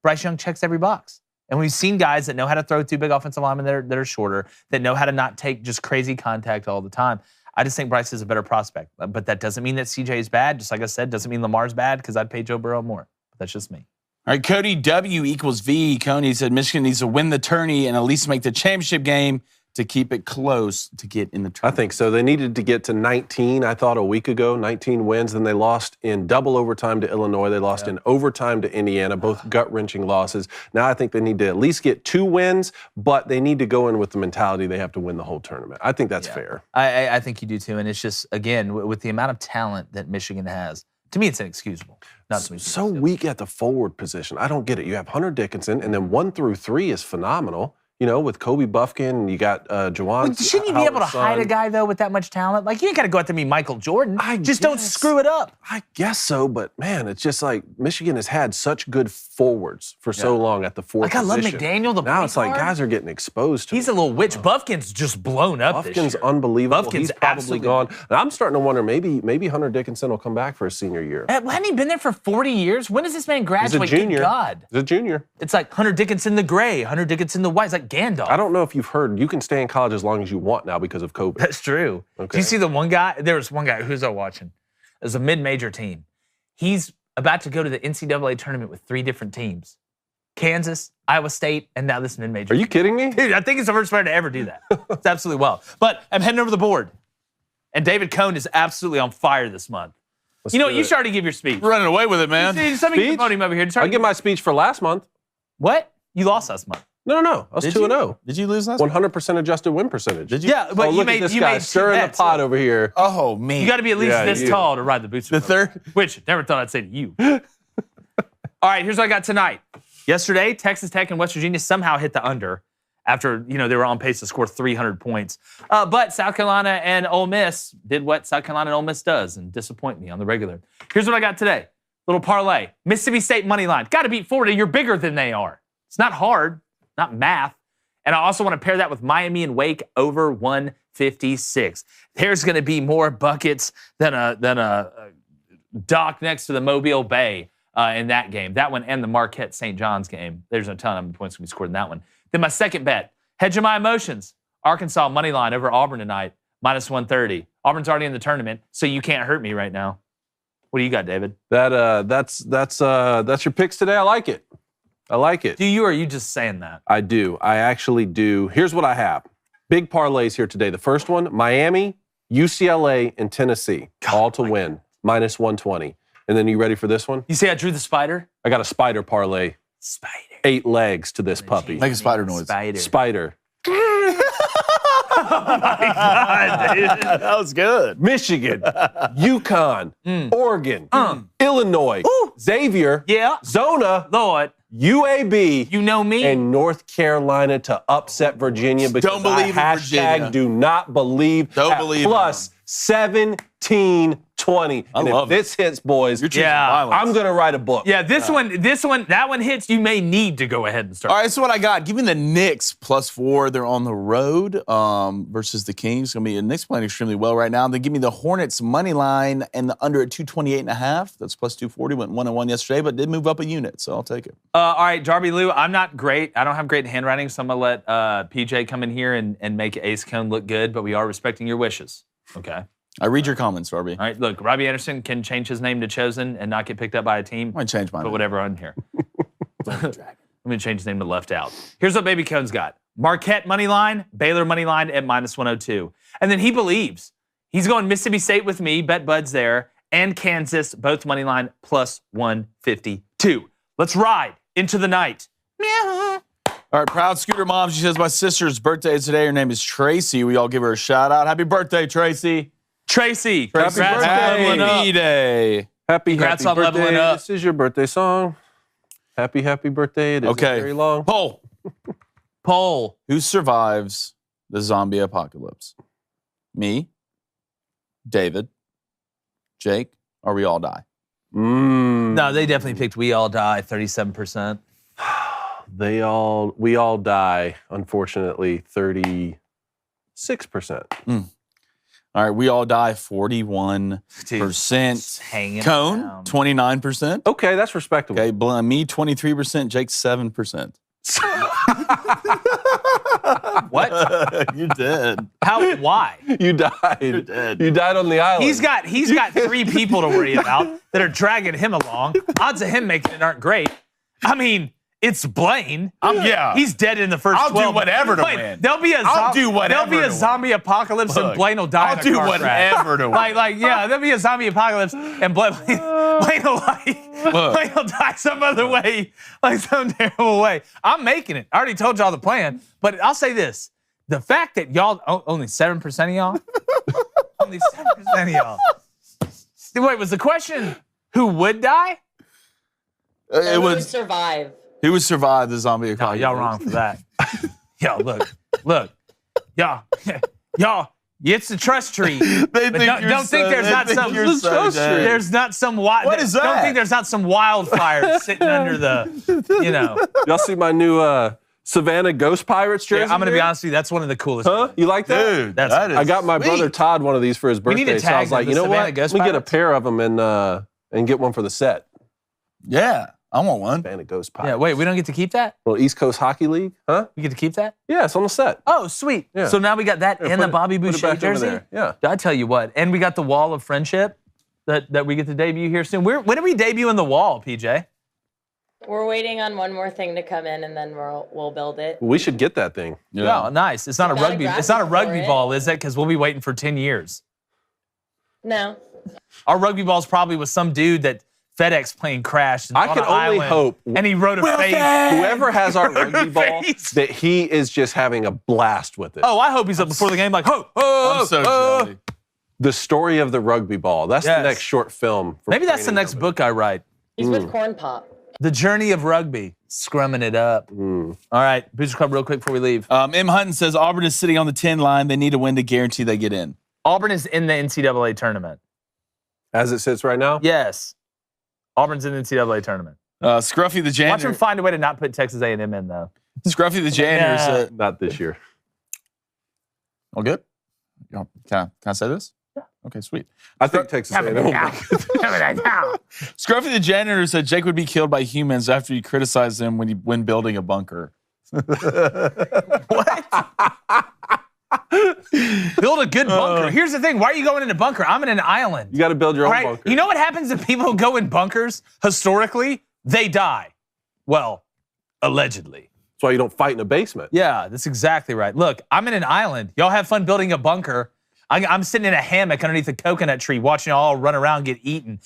Bryce Young checks every box. And we've seen guys that know how to throw through big offensive linemen that are shorter, that know how to not take just crazy contact all the time. I just think Bryce is a better prospect. But that doesn't mean that CJ is bad. Just like I said, doesn't mean Lamar's bad because I'd pay Joe Burrow more. But that's just me. All right, Cody W equals V. Coney said Michigan needs to win the tourney and at least make the championship game to keep it close to get in the tournament. I think so. They needed to get to 19, I thought, a week ago, 19 wins. Then they lost in double overtime to Illinois. They lost in overtime to Indiana, both gut-wrenching losses. Now I think they need to at least get 2 wins, but they need to go in with the mentality they have to win the whole tournament. I think that's fair. I think you do too. And it's just, again, with the amount of talent that Michigan has, to me it's inexcusable. Not to me. So weak at the forward position. I don't get it. You have Hunter Dickinson, and then 1 through 3 is phenomenal. You know, with Kobe Buffkin, you got Juwan. Shouldn't you be able to hide a guy, though, with that much talent? Like, you ain't got to go out there and be Michael Jordan. Don't screw it up. I guess so, but, man, it's just like Michigan has had such good forwards for so long at the fourth position. I love McDaniel, now it's like guys are getting exposed to He's a little witch. Buffkin's just blown up this year. Buffkin's unbelievable. He's probably gone. And I'm starting to wonder, maybe Hunter Dickinson will come back for his senior year. Hadn't he been there for 40 years? When does this man graduate? He's a junior. Good God. He's a junior. It's like Hunter Dickinson the gray, Hunter Dickinson the white. It's like Gandalf. I don't know if you've heard, you can stay in college as long as you want now because of COVID. That's true. Okay. Do you see the one guy? There was one guy, who's I watching? It was a mid-major team. He's about to go to the NCAA tournament with 3 different teams. Kansas, Iowa State, and now this mid-major. Are you kidding me? Dude, I think he's the first player to ever do that. It's absolutely well. But I'm heading over the board. And David Cohn is absolutely on fire this month. You should already give your speech. Running away with it, man. Somebody put him over here. I give my speech for last month. What? You lost last month. No. I was 2-0. Did you lose last month? 100% adjusted win percentage. Did you? Yeah, but look at this guy stirring the pot over here. Oh, man. You got to be at least this tall to ride the booster. The third? Which, never thought I'd say to you. All right, here's what I got tonight. Yesterday, Texas Tech and West Virginia somehow hit the under after, they were on pace to score 300 points. But South Carolina and Ole Miss did what South Carolina and Ole Miss does and disappoint me on the regular. Here's what I got today. Little parlay. Mississippi State money line. Got to beat Florida. You're bigger than they are. It's not hard, not math. And I also want to pair that with Miami and Wake over 156. There's going to be more buckets than a dock next to the Mobile Bay in that game. That one and the Marquette St. John's game. There's no telling how many points can be scored in that one. Then my second bet, hedge of my emotions. Arkansas money line over Auburn tonight, minus 130. Auburn's already in the tournament, so you can't hurt me right now. What do you got, David? That's your picks today. I like it. Do you, or are you just saying that? I do. I actually do. Here's what I have. Big parlays here today. The first one, Miami, UCLA, and Tennessee, all to win, minus 120. And then you ready for this one? You say I drew the spider? I got a spider parlay. Spider. 8 legs to this puppy. Make a spider noise. Spider. Oh my God, David. That was good. Michigan, UConn, Oregon, Illinois, Xavier, Zona, Lord, UAB, you know me, and North Carolina to upset Virginia because Don't believe I in Virginia. #do not believe. Don't at believe plus 17-20. And if this hits, boys, I'm going to write a book. Yeah, that one hits, you may need to go ahead and start. All right, so what I got. Give me the Knicks +4. They're on the road versus the Kings. The Knicks playing extremely well right now. Then give me the Hornets money line and the under at 228.5. That's +240. Went 1-1 yesterday, but did move up a unit, so I'll take it. All right, Darby Lou, I'm not great. I don't have great handwriting, so I'm going to let PJ come in here and make Ace Cone look good, but we are respecting your wishes. Okay. I read your comments, Darby. All right, look, Robbie Anderson can change his name to Chosen and not get picked up by a team. I might change mine. Put whatever on here. I'm going to change his name to Left Out. Here's what Baby Cone's got. Marquette money line, Baylor money line at -102. And then he believes. He's going Mississippi State with me, bet Bud's there, and Kansas, both money line +152. Let's ride into the night. All right, proud scooter mom. She says, my sister's birthday is today. Her name is Tracy. We all give her a shout out. Happy birthday, Tracy. Tracy, congrats on leveling up. Happy congrats on birthday. leveling up. This is your birthday song. Happy birthday. It isn't very long. Poll. Who survives the zombie apocalypse? Me, David, Jake, or we all die? No, they definitely picked we all die, 37%. We all die, unfortunately, 36%. All right, we all die, 41%. Hanging Cone, around. 29%. Okay, that's respectable. Okay, me, 23%. Jake, 7%. What? You did. How? Why? You died. You did. You died on the island. He's got 3 people to worry about that are dragging him along. Odds of him making it aren't great. I mean, it's Blaine. He's dead in the first 12. I'll do whatever to win. There'll be a zombie apocalypse and Blaine will die. I'll do whatever to win. There'll be a zombie apocalypse and Blaine will die some other way, like some terrible way. I'm making it. I already told y'all the plan, but I'll say this: the fact that y'all only 7% of y'all, only 7% of y'all. Wait, was the question who would die? It would survive. Who would survive the zombie apocalypse? Y'all wrong for that. Yo, look, y'all. It's the trust tree. Don't think there's not some trust tree. There's not some What is that? Don't think there's not some wildfire sitting under the. Y'all see my new Savannah Ghost Pirates jersey? Yeah, I'm gonna be honest with you. That's one of the coolest. Huh? You like that? Dude, that is I got my brother Todd one of these for his birthday. need to So I was tag like, the you know Savannah what? Ghost Let me get a Pirates. pair of them and get one for the set. Yeah, I want one. Savannah Ghost Pirates. Yeah, wait, we don't get to keep that? Little East Coast Hockey League, huh? We get to keep that? Yeah, it's on the set. Oh, sweet. Yeah. So now we got that and the Bobby Put it Boucher back over jersey. there. Yeah. I tell you what, and we got the Wall of Friendship that we get to debut here soon. When are we debuting the Wall, PJ? We're waiting on one more thing to come in, and then we'll build it. We should get that thing. Yeah. Oh, nice. It's not a rugby. It's not a rugby for it. ball, is it? Because we'll be waiting for 10 years. No. Our rugby ball's probably with some dude that FedEx plane crashed. I can only hope. And he wrote a face. Whoever has our rugby ball, Face. that he is just having a blast with it. Oh, I hope he's up before the game like, I'm so jelly. The story of the rugby ball. That's Yes. the next short film. maybe that's the training next company. book I write. He's with Corn Pop. The Journey of Rugby. Scrumming it up. All right, Booster Club real quick before we leave. M. Hutton says Auburn is sitting on the 10 line. They need a win to guarantee they get in. Auburn is in the NCAA tournament. As it sits right now? Yes. Auburn's in the NCAA tournament. Scruffy the janitor. Watch them find a way to not put Texas A&M in, though. Scruffy the janitor said, Not this year. all good? Can I say this? Yeah. Okay, sweet. I think Texas A&M will make it. Scruffy the janitor said Jake would be killed by humans after you criticize him when building a bunker. Build a good bunker. Here's the thing. Why are you going in a bunker? I'm in an island. You got to build your All own right? bunker. You know what happens if people go in bunkers historically? They die. Well, allegedly. That's why you don't fight in a basement. Yeah, that's exactly right. Look, I'm in an island. Y'all have fun building a bunker. I'm sitting in a hammock underneath a coconut tree watching y'all all run around and get eaten.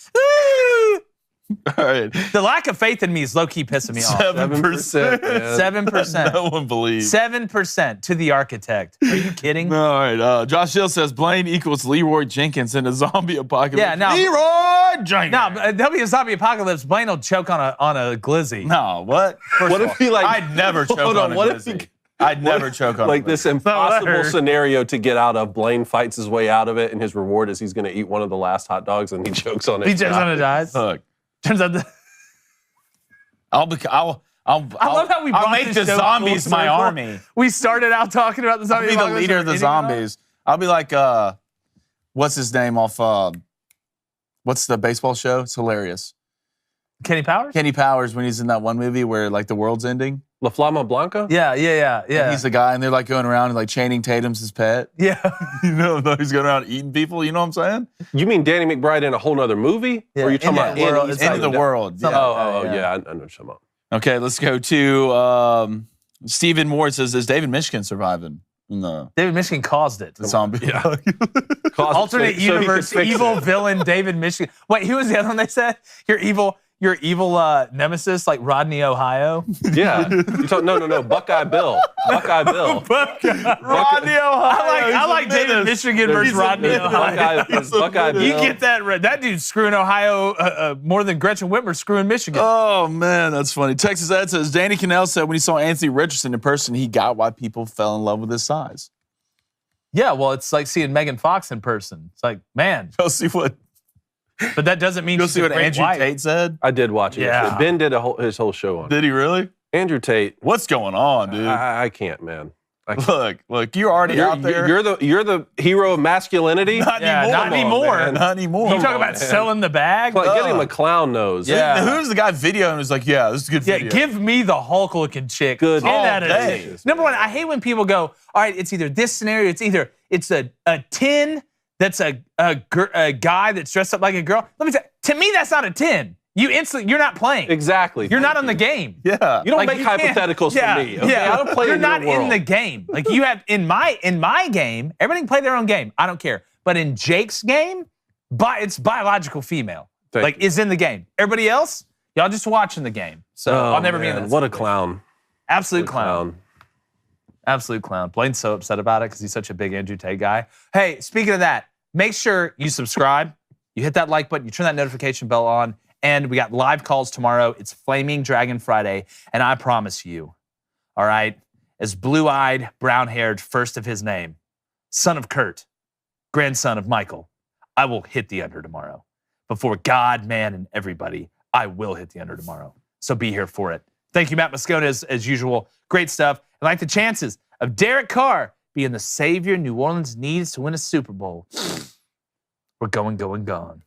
All right. The lack of faith in me is low-key pissing me off. 7%. 7%. No one believes. 7% to the architect. Are you kidding? All right. Josh Hill says Blaine equals Leroy Jenkins in a zombie apocalypse. Yeah, now Leroy Jenkins. No, there'll be a zombie apocalypse. Blaine will choke on a glizzy. No, what? What if he like? I'd never choke Hold on a What if glizzy. I'd never choke on like it. this impossible scenario to get out of. Blaine fights his way out of it, and his reward is he's going to eat one of the last hot dogs, and he chokes on it. He chokes on it, dies. Look, turns out I'll love how we I'll brought make this the show zombies full my circle. army. We started out talking about the I'll zombies. be the leader of the zombies. I'll be like, what's his name off, what's the baseball show? It's hilarious. Kenny Powers? Kenny Powers when he's in that one movie where like the world's ending. La Flama Blanca? Yeah. And he's the guy, and they're like going around and like Channing Tatum's his pet. Yeah. You know, he's going around eating people. You know what I'm saying? You mean Danny McBride in a whole nother movie? Yeah, or are you talking about Into the world. Something Yeah. like that, yeah, I know what you're talking about. Okay, let's go to Stephen Ward says, is David Michigan surviving in the David Michigan caused it. zombie? Yeah. Alternate universe, evil villain David Michigan. Wait, who was the other one they said? Your evil nemesis, like Rodney, Ohio? Yeah. No. Buckeye Bill. Buckeye Bill. Rodney, Ohio. I like David Michigan versus Rodney, Ohio. Buckeye Bill. You get that? That dude's screwing Ohio more than Gretchen Whitmer screwing Michigan. Oh, man, that's funny. Texas Ed says, Danny Cannell said when he saw Anthony Richardson in person, he got why people fell in love with his size. Yeah, well, it's like seeing Megan Fox in person. It's like, man. Go see what But that doesn't mean Go she's see a what great Andrew wife. Tate said. I did watch it. Yeah. Ben did his whole show on it. Did he really? Andrew Tate. What's going on, dude? I can't, man. I can't. Look, you're already out there. You're the hero of masculinity. Not anymore. Not anymore. You talk about selling the bag? Like, get him a clown nose. Yeah. Who's the guy videoing who's like, yeah, this is a good Yeah, video. give me the Hulk-looking chick. Good. Get out of All there. day. Number one, I hate when people go, all right, it's either this scenario, it's a 10 that's a guy that's dressed up like a girl. Let me tell you, to me, that's not a 10. You're not playing. Exactly. You're not on the game. Yeah. You don't Like, make you can't- hypotheticals Yeah, for me. Okay? yeah. I don't play You're in your not in world. the game. Like you have in my game, everybody can play their own game. I don't care. But in Jake's game, it's biological female. Thank you. Is in the game. Everybody else, y'all just watching the game. So Oh, I'll never be in man, that. What a situation. clown. Absolute What a clown. Absolute clown. Blaine's so upset about it because he's such a big Andrew Tate guy. Hey, speaking of that, make sure you subscribe. You hit that like button. You turn that notification bell on. And we got live calls tomorrow. It's Flaming Dragon Friday. And I promise you, all right, as blue-eyed, brown-haired, first of his name, son of Kurt, grandson of Michael, I will hit the under tomorrow. Before God, man, and everybody, I will hit the under tomorrow. So be here for it. Thank you, Matt Moscona, as usual. Great stuff. I like the chances of Derek Carr being the savior New Orleans needs to win a Super Bowl. We're going, gone.